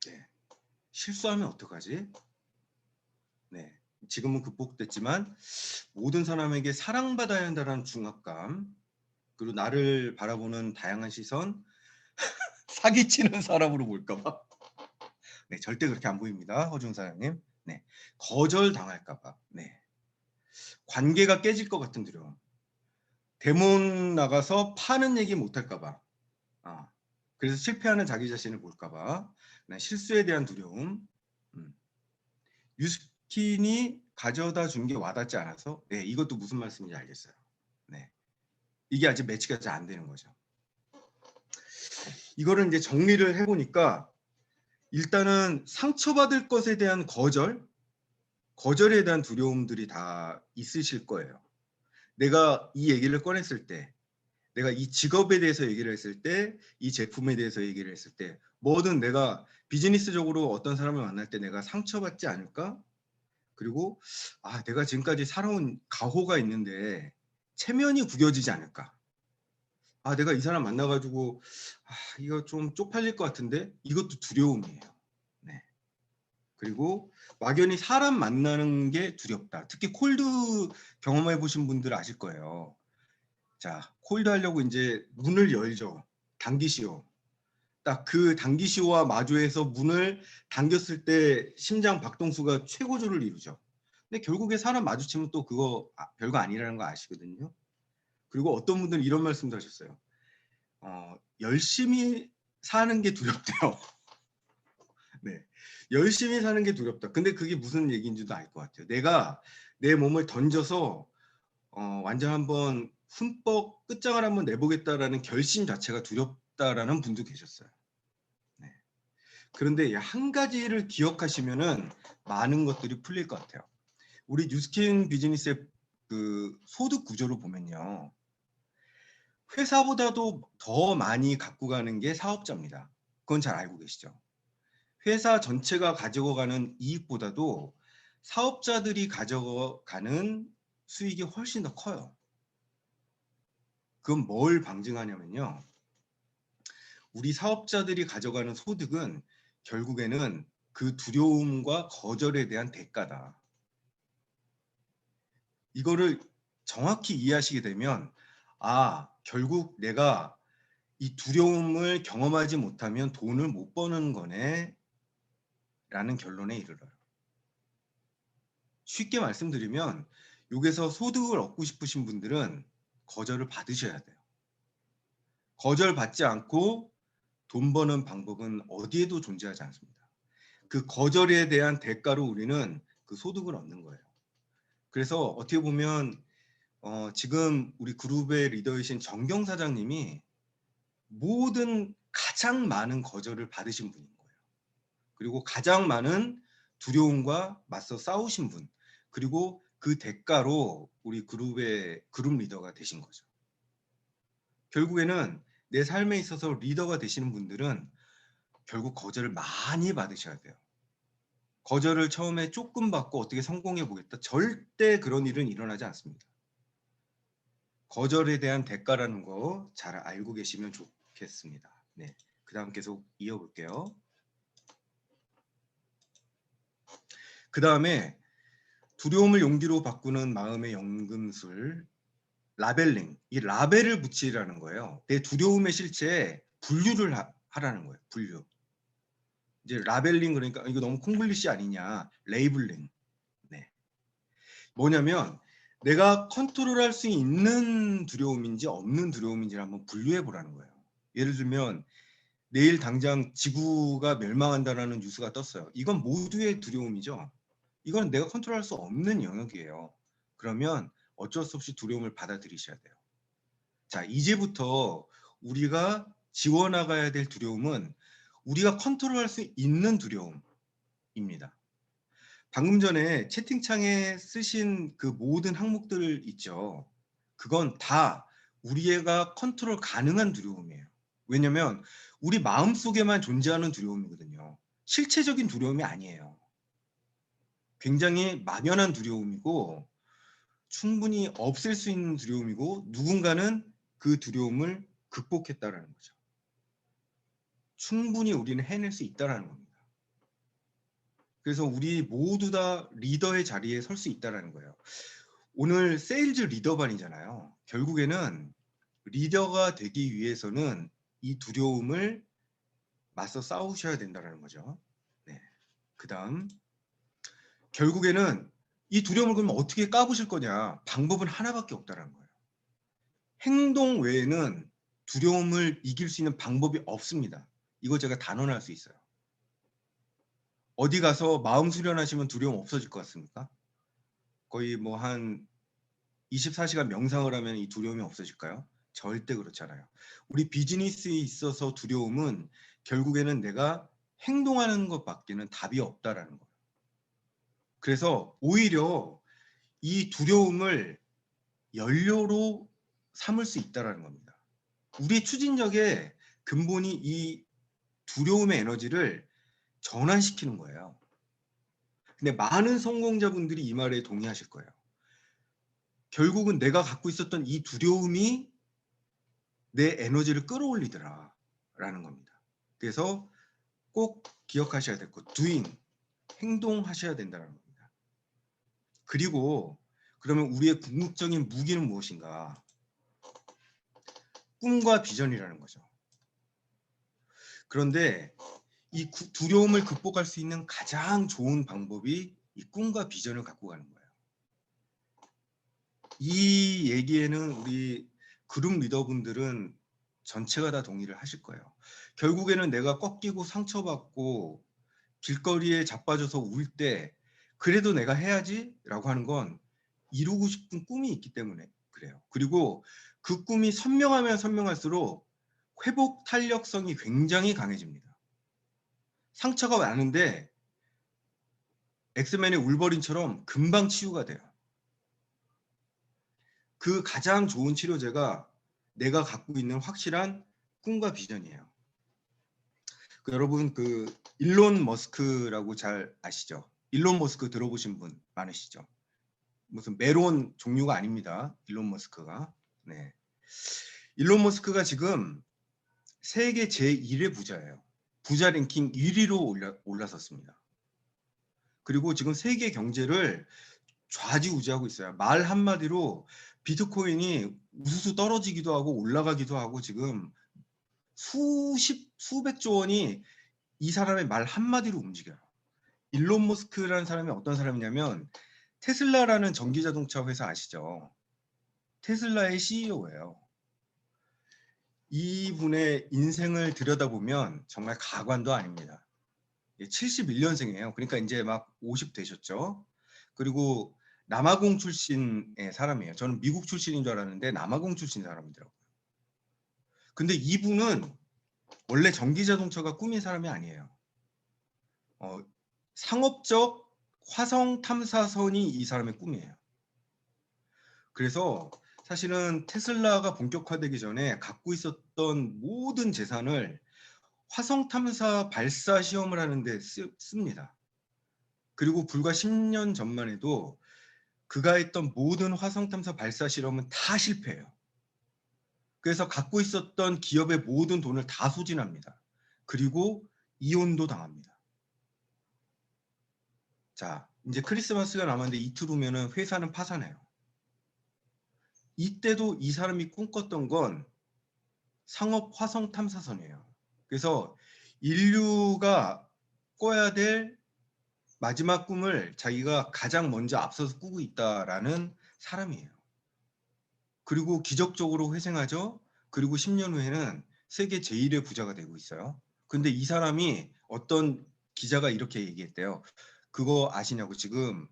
네. 실수하면 어떡하지? 네. 지금은 극복됐지만 모든 사람에게 사랑받아야 한다는 중압감, 그리고 나를 바라보는 다양한 시선, 사기치는 사람으로 볼까 봐. 네, 절대 그렇게 안 보입니다. 허준 사장님. 네. 거절 당할까 봐. 네. 관계가 깨질 것 같은 두려움. 대문 나가서 파는 얘기 못 할까 봐. 그래서 실패하는 자기 자신을 볼까 봐. 네, 실수에 대한 두려움. 유스킨이 가져다 준 게 와닿지 않아서 네, 이것도 무슨 말씀인지 알겠어요. 네. 이게 아직 매치가 잘 안 되는 거죠. 이거를 이제 정리를 해보니까 일단은 상처받을 것에 대한 거절에 대한 두려움들이 다 있으실 거예요. 내가 이 얘기를 꺼냈을 때, 내가 이 직업에 대해서 얘기를 했을 때, 이 제품에 대해서 얘기를 했을 때, 뭐든 내가 비즈니스적으로 어떤 사람을 만날 때 내가 상처받지 않을까? 그리고 내가 지금까지 살아온 가호가 있는데 체면이 구겨지지 않을까? 내가 이 사람 만나가지고 이거 좀 쪽팔릴 것 같은데 이것도 두려움이에요. 네. 그리고 막연히 사람 만나는 게 두렵다. 특히 콜드 경험해 보신 분들 아실 거예요. 자, 콜드 하려고 이제 문을 열죠. 당기시오. 딱 그 당기시오와 마주해서 문을 당겼을 때 심장 박동수가 최고조를 이루죠. 근데 결국에 사람 마주치면 또 그거 별거 아니라는 거 아시거든요. 그리고 어떤 분들은 이런 말씀도 하셨어요. 열심히 사는 게 두렵대요. 네. 열심히 사는 게 두렵다. 근데 그게 무슨 얘기인지도 알 것 같아요. 내가 내 몸을 던져서 완전 한번 흠뻑 끝장을 한번 내보겠다라는 결심 자체가 두렵다라는 분도 계셨어요. 네. 그런데 한 가지를 기억하시면은 많은 것들이 풀릴 것 같아요. 우리 뉴스킨 비즈니스의 그 소득 구조를 보면요. 회사보다도 더 많이 갖고 가는 게 사업자입니다. 그건 잘 알고 계시죠? 회사 전체가 가져가는 이익보다도 사업자들이 가져가는 수익이 훨씬 더 커요. 그건 뭘 방증하냐면요. 우리 사업자들이 가져가는 소득은 결국에는 그 두려움과 거절에 대한 대가다. 이거를 정확히 이해하시게 되면 결국 내가 이 두려움을 경험하지 못하면 돈을 못 버는 거네 라는 결론에 이르러요. 쉽게 말씀드리면 여기서 소득을 얻고 싶으신 분들은 거절을 받으셔야 돼요. 거절받지 않고 돈 버는 방법은 어디에도 존재하지 않습니다. 그 거절에 대한 대가로 우리는 그 소득을 얻는 거예요. 그래서 어떻게 보면 지금 우리 그룹의 리더이신 정경 사장님이 모든 가장 많은 거절을 받으신 분인 거예요. 그리고 가장 많은 두려움과 맞서 싸우신 분, 그리고 그 대가로 우리 그룹의 그룹 리더가 되신 거죠. 결국에는 내 삶에 있어서 리더가 되시는 분들은 결국 거절을 많이 받으셔야 돼요. 거절을 처음에 조금 받고 어떻게 성공해 보겠다. 절대 그런 일은 일어나지 않습니다. 거절에 대한 대가라는 거 잘 알고 계시면 좋겠습니다. 네, 그 다음 계속 이어볼게요. 그 다음에 두려움을 용기로 바꾸는 마음의 연금술, 라벨링. 이 라벨을 붙이라는 거예요. 내 두려움의 실체에 분류를 하라는 거예요. 분류. 이제 라벨링 그러니까 이거 너무 콩글리시 아니냐. 레이블링. 네. 뭐냐면 내가 컨트롤할 수 있는 두려움인지 없는 두려움인지를 한번 분류해 보라는 거예요. 예를 들면 내일 당장 지구가 멸망한다라는 뉴스가 떴어요. 이건 모두의 두려움이죠. 이건 내가 컨트롤할 수 없는 영역이에요. 그러면 어쩔 수 없이 두려움을 받아들이셔야 돼요. 자, 이제부터 우리가 지워나가야 될 두려움은 우리가 컨트롤할 수 있는 두려움입니다. 방금 전에 채팅창에 쓰신 그 모든 항목들 있죠. 그건 다 우리가 컨트롤 가능한 두려움이에요. 왜냐면 우리 마음속에만 존재하는 두려움이거든요. 실체적인 두려움이 아니에요. 굉장히 막연한 두려움이고 충분히 없앨 수 있는 두려움이고 누군가는 그 두려움을 극복했다라는 거죠. 충분히 우리는 해낼 수 있다라는 겁니다. 그래서 우리 모두 다 리더의 자리에 설 수 있다라는 거예요. 오늘 세일즈 리더반이잖아요. 결국에는 리더가 되기 위해서는 이 두려움을 맞서 싸우셔야 된다는 거죠. 네. 그 다음 결국에는 이 두려움을 그러면 어떻게 까부실 거냐. 방법은 하나밖에 없다는 거예요. 행동 외에는 두려움을 이길 수 있는 방법이 없습니다. 이거 제가 단언할 수 있어요. 어디 가서 마음 수련하시면 두려움 없어질 것 같습니까? 거의 뭐 한 24시간 명상을 하면 이 두려움이 없어질까요? 절대 그렇지 않아요. 우리 비즈니스에 있어서 두려움은 결국에는 내가 행동하는 것밖에는 답이 없다라는 거예요. 그래서 오히려 이 두려움을 연료로 삼을 수 있다라는 겁니다. 우리 추진력의 근본이 이 두려움의 에너지를 전환시키는 거예요. 근데 많은 성공자분들이 이 말에 동의하실 거예요. 결국은 내가 갖고 있었던 이 두려움이 내 에너지를 끌어올리더라 라는 겁니다. 그래서 꼭 기억하셔야 될 것, doing, 행동하셔야 된다는 겁니다. 그리고 그러면 우리의 궁극적인 무기는 무엇인가? 꿈과 비전이라는 거죠. 그런데 이 두려움을 극복할 수 있는 가장 좋은 방법이 이 꿈과 비전을 갖고 가는 거예요. 이 얘기에는 우리 그룹 리더분들은 전체가 다 동의를 하실 거예요. 결국에는 내가 꺾이고 상처받고 길거리에 자빠져서 울 때 그래도 내가 해야지 라고 하는 건 이루고 싶은 꿈이 있기 때문에 그래요. 그리고 그 꿈이 선명하면 선명할수록 회복 탄력성이 굉장히 강해집니다. 상처가 많은데 엑스맨의 울버린처럼 금방 치유가 돼요. 그 가장 좋은 치료제가 내가 갖고 있는 확실한 꿈과 비전이에요. 여러분 일론 머스크라고 잘 아시죠? 일론 머스크 들어보신 분 많으시죠? 무슨 메론 종류가 아닙니다. 일론 머스크가. 네. 일론 머스크가 지금 세계 제1의 부자예요. 부자 랭킹 1위로 올라섰습니다. 그리고 지금 세계 경제를 좌지우지하고 있어요. 말 한마디로 비트코인이 우수수 떨어지기도 하고 올라가기도 하고 지금 수백조 원이 이 사람의 말 한마디로 움직여요. 일론 머스크라는 사람이 어떤 사람이냐면 테슬라라는 전기자동차 회사 아시죠? 테슬라의 CEO예요. 이분의 인생을 들여다보면 정말 가관도 아닙니다. 71년생이에요. 그러니까 이제 막 50 되셨죠. 그리고 남아공 출신의 사람이에요. 저는 미국 출신인 줄 알았는데 남아공 출신 사람이더라고요. 근데 이분은 원래 전기자동차가 꿈인 사람이 아니에요. 상업적 화성 탐사선이 이 사람의 꿈이에요. 그래서 사실은 테슬라가 본격화되기 전에 갖고 있었던 모든 재산을 화성 탐사 발사 시험을 하는데 씁니다. 그리고 불과 10년 전만 해도 그가 했던 모든 화성 탐사 발사 실험은 다 실패해요. 그래서 갖고 있었던 기업의 모든 돈을 다 소진합니다. 그리고 이혼도 당합니다. 자, 이제 크리스마스가 남았는데 이틀 후면은 회사는 파산해요. 이때도 이 사람이 꿈꿨던 건 상업 화성 탐사선이에요. 그래서 인류가 꿔야 될 마지막 꿈을 자기가 가장 먼저 앞서서 꾸고 있다라는 사람이에요. 그리고 기적적으로 회생하죠. 그리고 10년 후에는 세계 제1의 부자가 되고 있어요. 근데 이 사람이 어떤 기자가 이렇게 얘기했대요. 그거 아시냐고 지금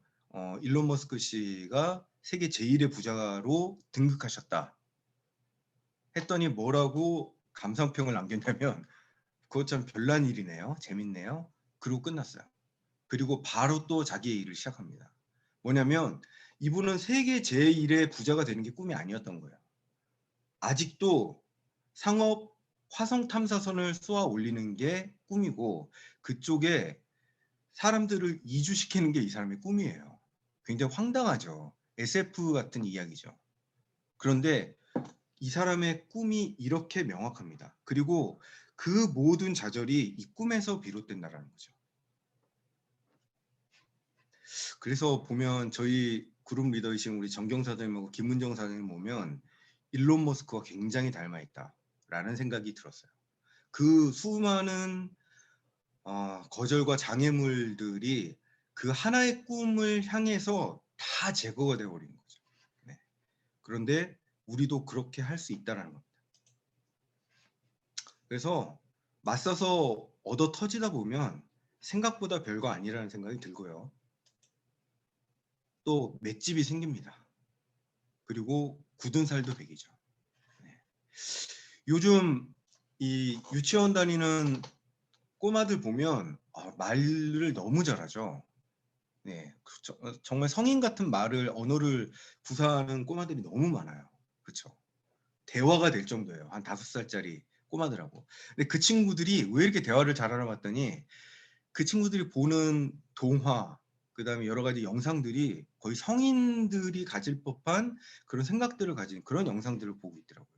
일론 머스크 씨가 세계 제1의 부자로 등극하셨다. 했더니 뭐라고 감상평을 남겼냐면 그것 참 별난 일이네요. 재밌네요. 그리고 끝났어요. 그리고 바로 또 자기의 일을 시작합니다. 뭐냐면 이분은 세계 제1의 부자가 되는 게 꿈이 아니었던 거예요. 아직도 상업 화성 탐사선을 쏘아 올리는 게 꿈이고 그쪽에 사람들을 이주시키는 게 이 사람의 꿈이에요. 굉장히 황당하죠. SF 같은 이야기죠. 그런데 이 사람의 꿈이 이렇게 명확합니다. 그리고 그 모든 좌절이 이 꿈에서 비롯된다는 거죠. 그래서 보면 저희 그룹 리더이신 우리 정경 사장님하고 김문정 사장님 보면 일론 머스크와 굉장히 닮아 있다라는 생각이 들었어요. 그 수많은 거절과 장애물들이 그 하나의 꿈을 향해서 다 제거가 되어 버린 거죠. 네. 그런데 우리도 그렇게 할 수 있다는 겁니다. 그래서 맞서서 얻어 터지다 보면 생각보다 별거 아니라는 생각이 들고요. 또 맷집이 생깁니다. 그리고 굳은 살도 배기죠. 네. 요즘 이 유치원 다니는 꼬마들 보면 말을 너무 잘하죠. 네, 그렇죠. 정말 성인 같은 언어를 구사하는 꼬마들이 너무 많아요. 그렇죠. 대화가 될 정도예요. 한 5살짜리 꼬마들하고. 근데 그 친구들이 왜 이렇게 대화를 잘하나 봤더니 그 친구들이 보는 동화, 그다음에 여러 가지 영상들이 거의 성인들이 가질 법한 그런 생각들을 가진 그런 영상들을 보고 있더라고요.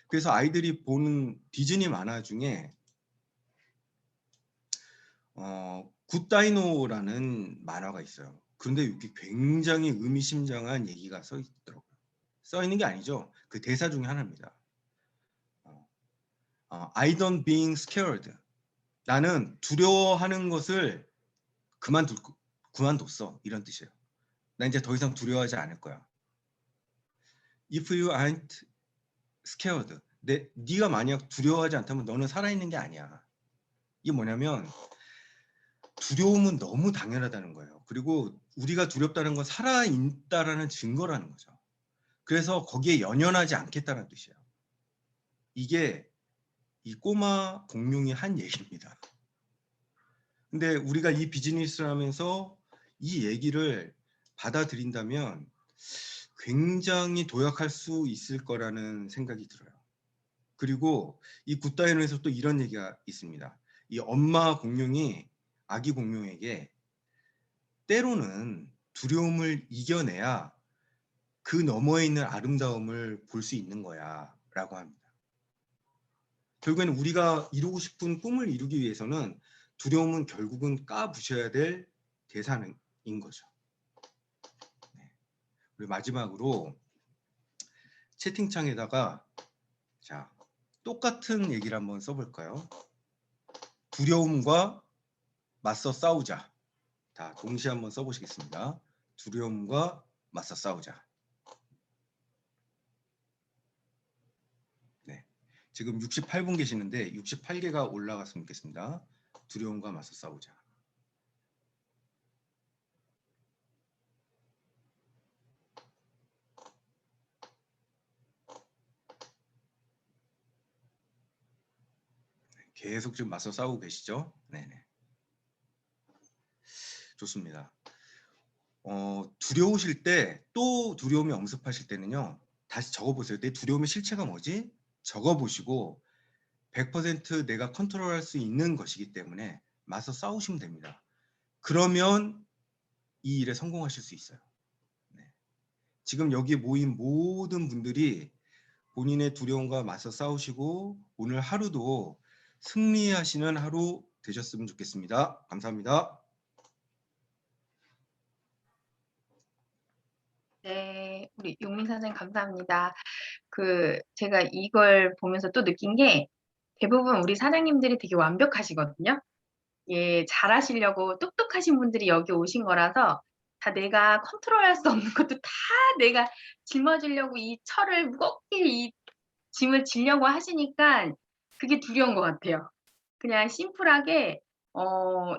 그래서 아이들이 보는 디즈니 만화 중에 굿다이노라는 만화가 있어요. 그런데 여기 굉장히 의미심장한 얘기가 써 있더라고요. 써 있는 게 아니죠. 그 대사 중에 하나입니다. I don't being scared. 나는 두려워하는 것을 그만뒀어. 이런 뜻이에요. 나 이제 더 이상 두려워하지 않을 거야. If you aren't scared. 네가 만약 두려워하지 않다면 너는 살아있는 게 아니야. 이게 뭐냐면 두려움은 너무 당연하다는 거예요. 그리고 우리가 두렵다는 건 살아있다라는 증거라는 거죠. 그래서 거기에 연연하지 않겠다는 뜻이에요. 이게 이 꼬마 공룡이 한 얘기입니다. 근데 우리가 이 비즈니스를 하면서 이 얘기를 받아들인다면 굉장히 도약할 수 있을 거라는 생각이 들어요. 그리고 이 굿다이언에서 또 이런 얘기가 있습니다. 이 엄마 공룡이 아기 공룡에게 때로는 두려움을 이겨내야 그 너머에 있는 아름다움을 볼 수 있는 거야 라고 합니다. 결국에는 우리가 이루고 싶은 꿈을 이루기 위해서는 두려움은 결국은 까부셔야 될 대상인 거죠. 네. 그리고 마지막으로 채팅창에다가 자, 똑같은 얘기를 한번 써볼까요? 두려움과 맞서 싸우자. 다 동시에 한번 써보시겠습니다. 두려움과 맞서 싸우자. 네, 지금 68분 계시는데 68개가 올라갔으면 좋겠습니다. 두려움과 맞서 싸우자. 계속 좀 맞서 싸우고 계시죠? 네네. 좋습니다. 두려우실 때 또 두려움이 엄습하실 때는요. 다시 적어보세요. 내 두려움의 실체가 뭐지? 적어보시고 100% 내가 컨트롤할 수 있는 것이기 때문에 맞서 싸우시면 됩니다. 그러면 이 일에 성공하실 수 있어요. 네. 지금 여기 모인 모든 분들이 본인의 두려움과 맞서 싸우시고 오늘 하루도 승리하시는 하루 되셨으면 좋겠습니다. 감사합니다. 네, 우리 용민 선생님 감사합니다. 제가 이걸 보면서 또 느낀 게 대부분 우리 사장님들이 되게 완벽하시거든요. 예, 잘하시려고 똑똑하신 분들이 여기 오신 거라서 다 내가 컨트롤할 수 없는 것도 다 내가 짊어지려고 이 철을 무겁게 이 짐을 지려고 하시니까 그게 두려운 것 같아요. 그냥 심플하게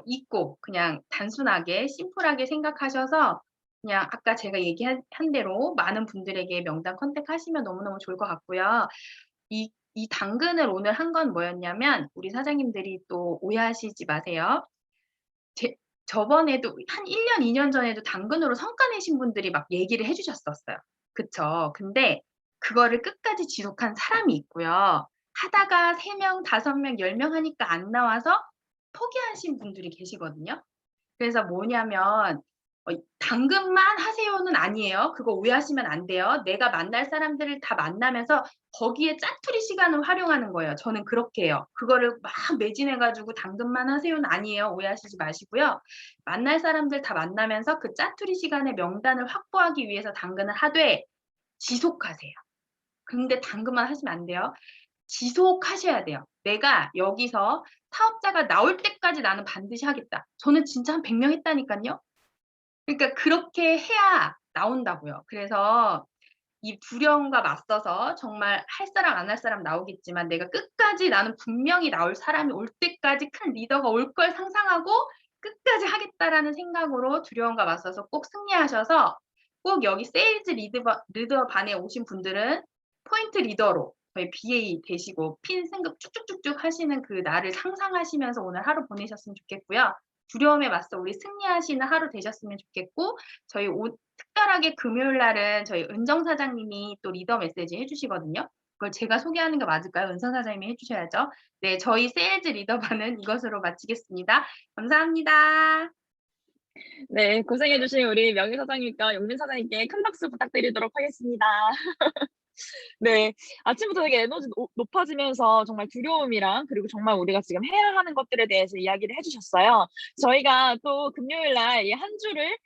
잊고 그냥 단순하게 심플하게 생각하셔서 그냥 아까 제가 얘기한 대로 많은 분들에게 명단 컨택하시면 너무너무 좋을 것 같고요. 이 당근을 오늘 한 건 뭐였냐면 우리 사장님들이 또 오해하시지 마세요. 저번에도 한 1년, 2년 전에도 당근으로 성과 내신 분들이 막 얘기를 해 주셨었어요. 그쵸. 근데 그거를 끝까지 지속한 사람이 있고요. 하다가 3명, 5명, 10명 하니까 안 나와서 포기하신 분들이 계시거든요. 그래서 뭐냐면 당근만 하세요는 아니에요. 그거 오해하시면 안 돼요. 내가 만날 사람들을 다 만나면서 거기에 짜투리 시간을 활용하는 거예요. 저는 그렇게 해요. 그거를 막 매진해 가지고 당근만 하세요는 아니에요. 오해하시지 마시고요. 만날 사람들 다 만나면서 그 짜투리 시간에 명단을 확보하기 위해서 당근을 하되 지속하세요. 근데 당근만 하시면 안 돼요. 지속하셔야 돼요. 내가 여기서 사업자가 나올 때까지 나는 반드시 하겠다. 저는 진짜 한 100명 했다니깐요. 그러니까 그렇게 해야 나온다고요. 그래서 이 두려움과 맞서서 정말 할 사람 안 할 사람 나오겠지만 내가 끝까지 나는 분명히 나올 사람이 올 때까지 큰 리더가 올 걸 상상하고 끝까지 하겠다라는 생각으로 두려움과 맞서서 꼭 승리하셔서 꼭 여기 세일즈 리더 반에 오신 분들은 포인트 리더로 저희 BA 되시고 핀 승급 쭉쭉쭉쭉 하시는 그 날을 상상하시면서 오늘 하루 보내셨으면 좋겠고요. 두려움에 맞서 우리 승리하시는 하루 되셨으면 좋겠고 저희 특별하게 금요일 날은 저희 은정 사장님이 또 리더 메시지 해주시거든요. 그걸 제가 소개하는 게 맞을까요? 은정 사장님이 해주셔야죠. 네, 저희 세일즈 리더반은 이것으로 마치겠습니다. 감사합니다. 네, 고생해주신 우리 명희 사장님과 용민 사장님께 큰 박수 부탁드리도록 하겠습니다. 네, 아침부터 되게 에너지 높아지면서 정말 두려움이랑 그리고 정말 우리가 지금 해야 하는 것들에 대해서 이야기를 해주셨어요. 저희가 또 금요일 날 이 한 주를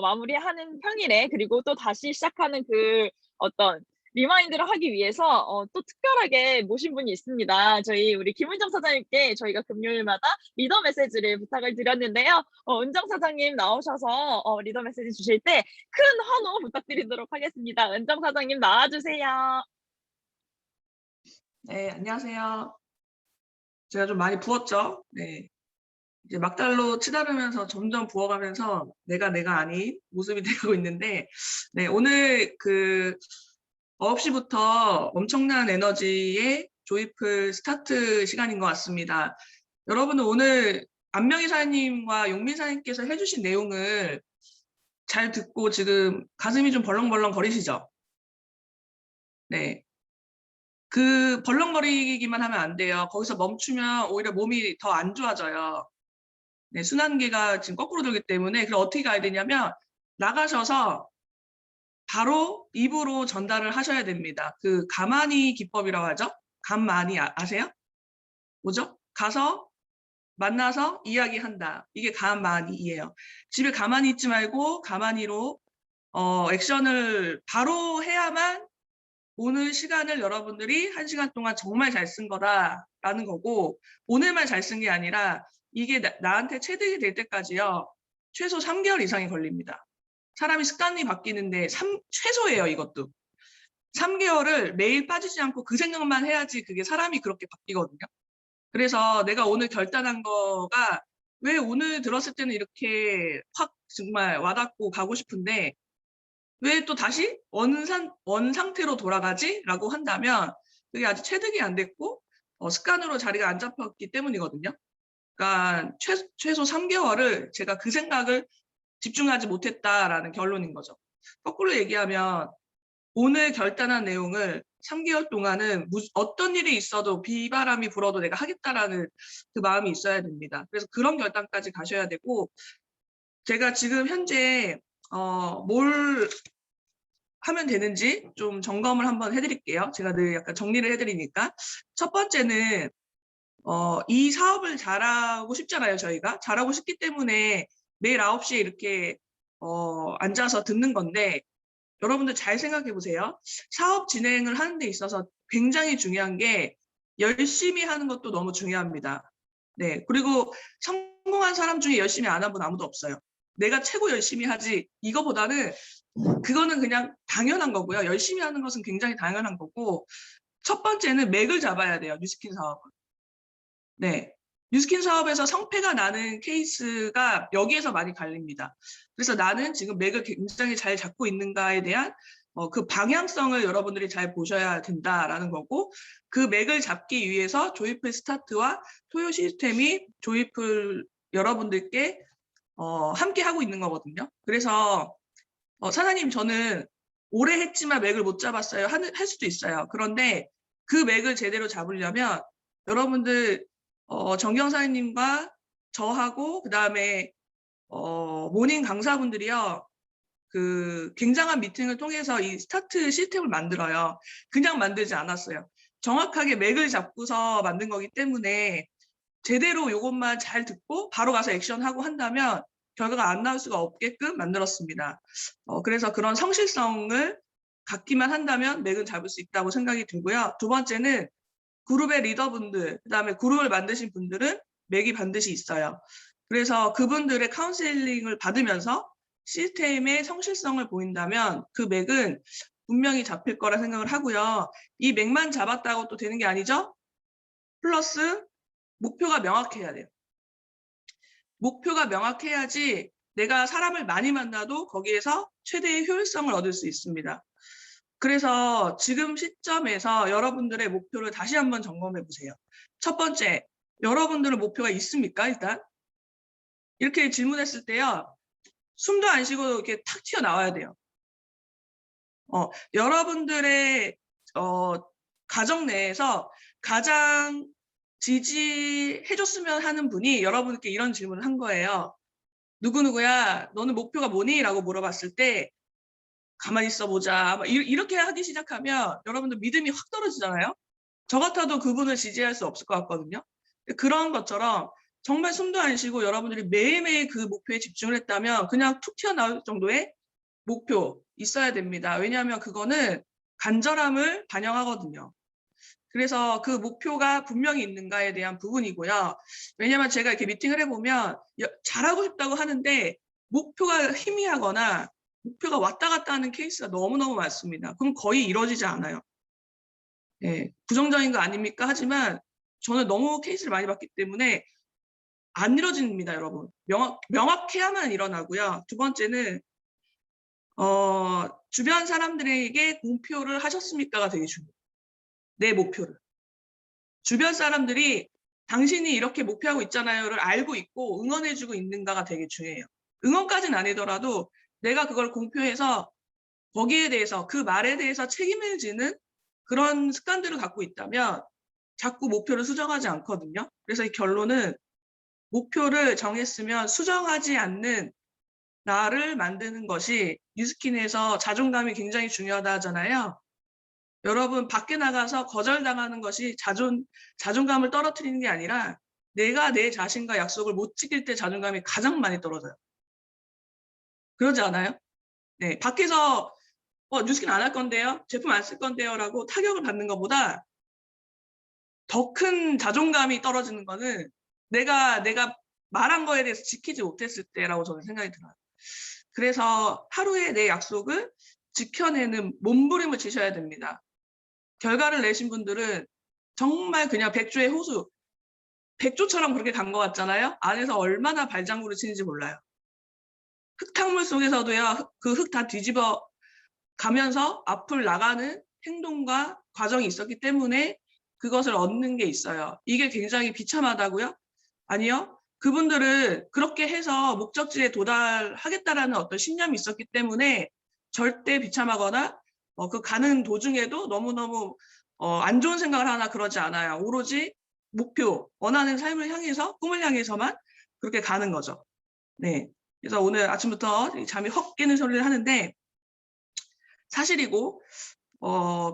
마무리하는 평일에 그리고 또 다시 시작하는 그 어떤 리마인드를 하기 위해서 또 특별하게 모신 분이 있습니다. 저희 우리 김은정 사장님께 저희가 금요일마다 리더 메시지를 부탁을 드렸는데요. 은정 사장님 나오셔서 리더 메시지 주실 때 큰 환호 부탁드리도록 하겠습니다. 은정 사장님 나와주세요. 네, 안녕하세요. 제가 좀 많이 부었죠? 네. 이제 막달로 치달으면서 점점 부어가면서 내가 아닌 모습이 되고 있는데, 네, 오늘 9시부터 엄청난 에너지의 조이풀 스타트 시간인 것 같습니다. 여러분은 오늘 안명희 사장님과 용민 사장님께서 해주신 내용을 잘 듣고 지금 가슴이 좀 벌렁벌렁 거리시죠? 네. 그 벌렁거리기만 하면 안 돼요. 거기서 멈추면 오히려 몸이 더 안 좋아져요. 네, 순환계가 지금 거꾸로 돌기 때문에 그럼 어떻게 가야 되냐면 나가셔서 바로 입으로 전달을 하셔야 됩니다. 그 가만히 기법이라고 하죠. 간만히 아세요? 뭐죠? 가서 만나서 이야기한다. 이게 가만히예요. 집에 가만히 있지 말고 가만히로 액션을 바로 해야만 오늘 시간을 여러분들이 1시간 동안 정말 잘 쓴 거다라는 거고 오늘만 잘 쓴 게 아니라 이게 나한테 체득이 될 때까지요. 최소 3개월 이상이 걸립니다. 사람이 습관이 바뀌는데 최소예요, 이것도. 3개월을 매일 빠지지 않고 그 생각만 해야지 그게 사람이 그렇게 바뀌거든요. 그래서 내가 오늘 결단한 거가 왜 오늘 들었을 때는 이렇게 확 정말 와닿고 가고 싶은데 왜 또 다시 원 상태로 돌아가지? 라고 한다면 그게 아직 체득이 안 됐고 습관으로 자리가 안 잡혔기 때문이거든요. 그러니까 최소 3개월을 제가 그 생각을 집중하지 못했다라는 결론인 거죠. 거꾸로 얘기하면 오늘 결단한 내용을 3개월 동안은 어떤 일이 있어도 비바람이 불어도 내가 하겠다라는 그 마음이 있어야 됩니다. 그래서 그런 결단까지 가셔야 되고 제가 지금 현재 뭘 하면 되는지 좀 점검을 한번 해드릴게요. 제가 늘 약간 정리를 해드리니까 첫 번째는 이 사업을 잘하고 싶잖아요. 저희가 잘하고 싶기 때문에 매일 9시에 이렇게 앉아서 듣는 건데 여러분들 잘 생각해 보세요. 사업 진행을 하는 데 있어서 굉장히 중요한 게 열심히 하는 것도 너무 중요합니다. 네, 그리고 성공한 사람 중에 열심히 안 한 분 아무도 없어요. 내가 최고 열심히 하지 이거보다는 그거는 그냥 당연한 거고요. 열심히 하는 것은 굉장히 당연한 거고 첫 번째는 맥을 잡아야 돼요. 뉴스킨 사업은. 네, 뉴스킨 사업에서 성패가 나는 케이스가 여기에서 많이 갈립니다. 그래서 나는 지금 맥을 굉장히 잘 잡고 있는가에 대한 그 방향성을 여러분들이 잘 보셔야 된다라는 거고 그 맥을 잡기 위해서 조이풀 스타트와 토요 시스템이 조이풀 여러분들께 함께 하고 있는 거거든요. 그래서 사장님 저는 오래 했지만 맥을 못 잡았어요. 할 수도 있어요. 그런데 그 맥을 제대로 잡으려면 여러분들 정경사님과 저하고 그다음에 모닝 강사분들이요. 그 굉장한 미팅을 통해서 이 스타트 시스템을 만들어요. 그냥 만들지 않았어요. 정확하게 맥을 잡고서 만든 거기 때문에 제대로 이것만 잘 듣고 바로 가서 액션하고 한다면 결과가 안 나올 수가 없게끔 만들었습니다. 그래서 그런 성실성을 갖기만 한다면 맥은 잡을 수 있다고 생각이 들고요. 두 번째는 그룹의 리더분들, 그다음에 그룹을 만드신 분들은 맥이 반드시 있어요. 그래서 그분들의 카운셀링을 받으면서 시스템의 성실성을 보인다면 그 맥은 분명히 잡힐 거라 생각을 하고요. 이 맥만 잡았다고 또 되는 게 아니죠? 플러스 목표가 명확해야 돼요. 목표가 명확해야지 내가 사람을 많이 만나도 거기에서 최대의 효율성을 얻을 수 있습니다. 그래서 지금 시점에서 여러분들의 목표를 다시 한번 점검해 보세요. 첫 번째, 여러분들은 목표가 있습니까? 일단 이렇게 질문했을 때요. 숨도 안 쉬고 이렇게 탁 튀어나와야 돼요. 여러분들의 가정 내에서 가장 지지해줬으면 하는 분이 여러분께 이런 질문을 한 거예요. 누구누구야, 너는 목표가 뭐니? 라고 물어봤을 때 가만히 있어 보자. 이렇게 하기 시작하면 여러분들 믿음이 확 떨어지잖아요. 저 같아도 그분을 지지할 수 없을 것 같거든요. 그런 것처럼 정말 숨도 안 쉬고 여러분들이 매일매일 그 목표에 집중을 했다면 그냥 툭 튀어나올 정도의 목표 있어야 됩니다. 왜냐하면 그거는 간절함을 반영하거든요. 그래서 그 목표가 분명히 있는가에 대한 부분이고요. 왜냐하면 제가 이렇게 미팅을 해보면 잘하고 싶다고 하는데 목표가 희미하거나 목표가 왔다 갔다 하는 케이스가 너무너무 많습니다. 그럼 거의 이루어지지 않아요. 네, 부정적인 거 아닙니까? 하지만 저는 너무 케이스를 많이 봤기 때문에 안 이루어집니다, 여러분. 명확해야만 일어나고요. 두 번째는 주변 사람들에게 공표를 하셨습니까가 되게 중요해요. 내 목표를. 주변 사람들이 당신이 이렇게 목표하고 있잖아요를 알고 있고 응원해주고 있는가가 되게 중요해요. 응원까지는 아니더라도 내가 그걸 공표해서 거기에 대해서 그 말에 대해서 책임을 지는 그런 습관들을 갖고 있다면 자꾸 목표를 수정하지 않거든요. 그래서 이 결론은 목표를 정했으면 수정하지 않는 나를 만드는 것이 뉴스킨에서 자존감이 굉장히 중요하다 하잖아요. 여러분 밖에 나가서 거절당하는 것이 자존감을 떨어뜨리는 게 아니라 내가 내 자신과 약속을 못 지킬 때 자존감이 가장 많이 떨어져요. 그러지 않아요? 네, 밖에서 뉴스킨 안 할 건데요, 제품 안 쓸 건데요라고 타격을 받는 것보다 더 큰 자존감이 떨어지는 거는 내가 말한 거에 대해서 지키지 못했을 때라고 저는 생각이 들어요. 그래서 하루에 내 약속을 지켜내는 몸부림을 치셔야 됩니다. 결과를 내신 분들은 정말 그냥 백조의 호수, 백조처럼 그렇게 간 것 같잖아요. 안에서 얼마나 발장구를 치는지 몰라요. 흙탕물 속에서도요, 그 흙 다 뒤집어 가면서 앞을 나가는 행동과 과정이 있었기 때문에 그것을 얻는 게 있어요. 이게 굉장히 비참하다고요? 아니요. 그분들은 그렇게 해서 목적지에 도달하겠다라는 어떤 신념이 있었기 때문에 절대 비참하거나 그 가는 도중에도 너무너무 안 좋은 생각을 하나 그러지 않아요. 오로지 목표, 원하는 삶을 향해서, 꿈을 향해서만 그렇게 가는 거죠. 네. 그래서 오늘 아침부터 잠이 헉 깨는 소리를 하는데 사실이고,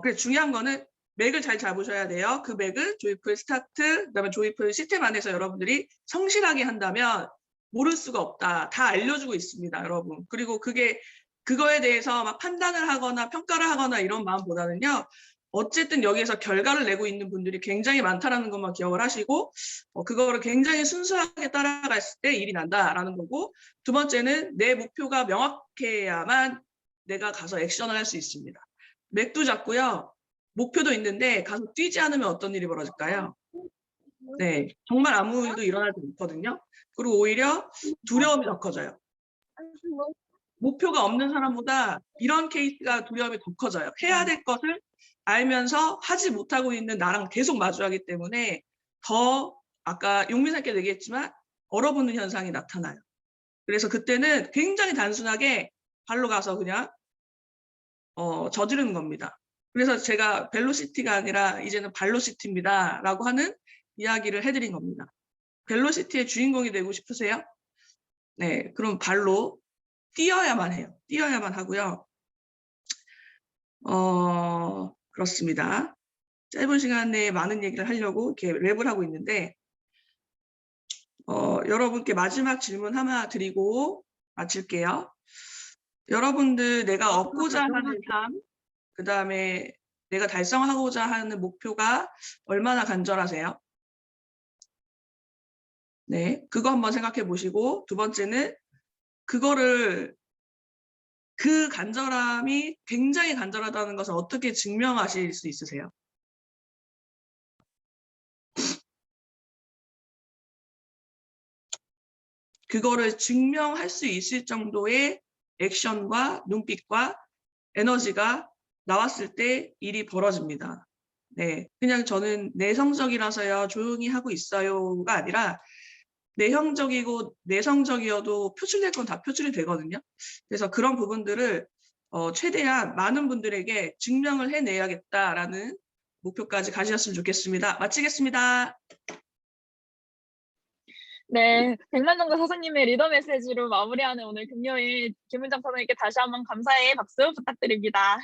그래 중요한 거는 맥을 잘 잡으셔야 돼요. 그 맥을 조이풀 스타트, 그다음에 조이풀 시스템 안에서 여러분들이 성실하게 한다면 모를 수가 없다. 다 알려주고 있습니다, 여러분. 그리고 그거에 대해서 막 판단을 하거나 평가를 하거나 이런 마음보다는요. 어쨌든 여기에서 결과를 내고 있는 분들이 굉장히 많다라는 것만 기억을 하시고 그거를 굉장히 순수하게 따라갔을 때 일이 난다라는 거고, 두 번째는 내 목표가 명확해야만 내가 가서 액션을 할 수 있습니다. 맥도 잡고요. 목표도 있는데 가서 뛰지 않으면 어떤 일이 벌어질까요? 네, 정말 아무 일도 일어나지 않거든요. 그리고 오히려 두려움이 더 커져요. 목표가 없는 사람보다 이런 케이스가 두려움이 더 커져요. 해야 될 것을 알면서 하지 못하고 있는 나랑 계속 마주하기 때문에 더 아까 용민사께 얘기했지만 얼어붙는 현상이 나타나요. 그래서 그때는 굉장히 단순하게 발로 가서 그냥 저지르는 겁니다. 그래서 제가 벨로시티가 아니라 이제는 발로시티입니다 라고 하는 이야기를 해드린 겁니다. 벨로시티의 주인공이 되고 싶으세요? 네, 그럼 발로 뛰어야만 해요. 뛰어야만 하고요. 그렇습니다. 짧은 시간 내에 많은 얘기를 하려고 이렇게 랩을 하고 있는데 여러분께 마지막 질문 하나 드리고 마칠게요. 여러분들 내가 얻고자 하는 삶, 그 다음에 내가 달성하고자 하는 목표가 얼마나 간절하세요? 네, 그거 한번 생각해 보시고, 두 번째는 그 간절함이 굉장히 간절하다는 것을 어떻게 증명하실 수 있으세요? 그거를 증명할 수 있을 정도의 액션과 눈빛과 에너지가 나왔을 때 일이 벌어집니다. 네, 그냥 저는 내성적이라서요, 조용히 하고 있어요가 아니라 내형적이고 내성적이어도 표출될 건 다 표출이 되거든요. 그래서 그런 부분들을 최대한 많은 분들에게 증명을 해내야겠다라는 목표까지 가지셨으면 좋겠습니다. 마치겠습니다. 네, 백만정자 사장님의 리더 메시지로 마무리하는 오늘 금요일 김은정 사장님께 다시 한번 감사의 박수 부탁드립니다.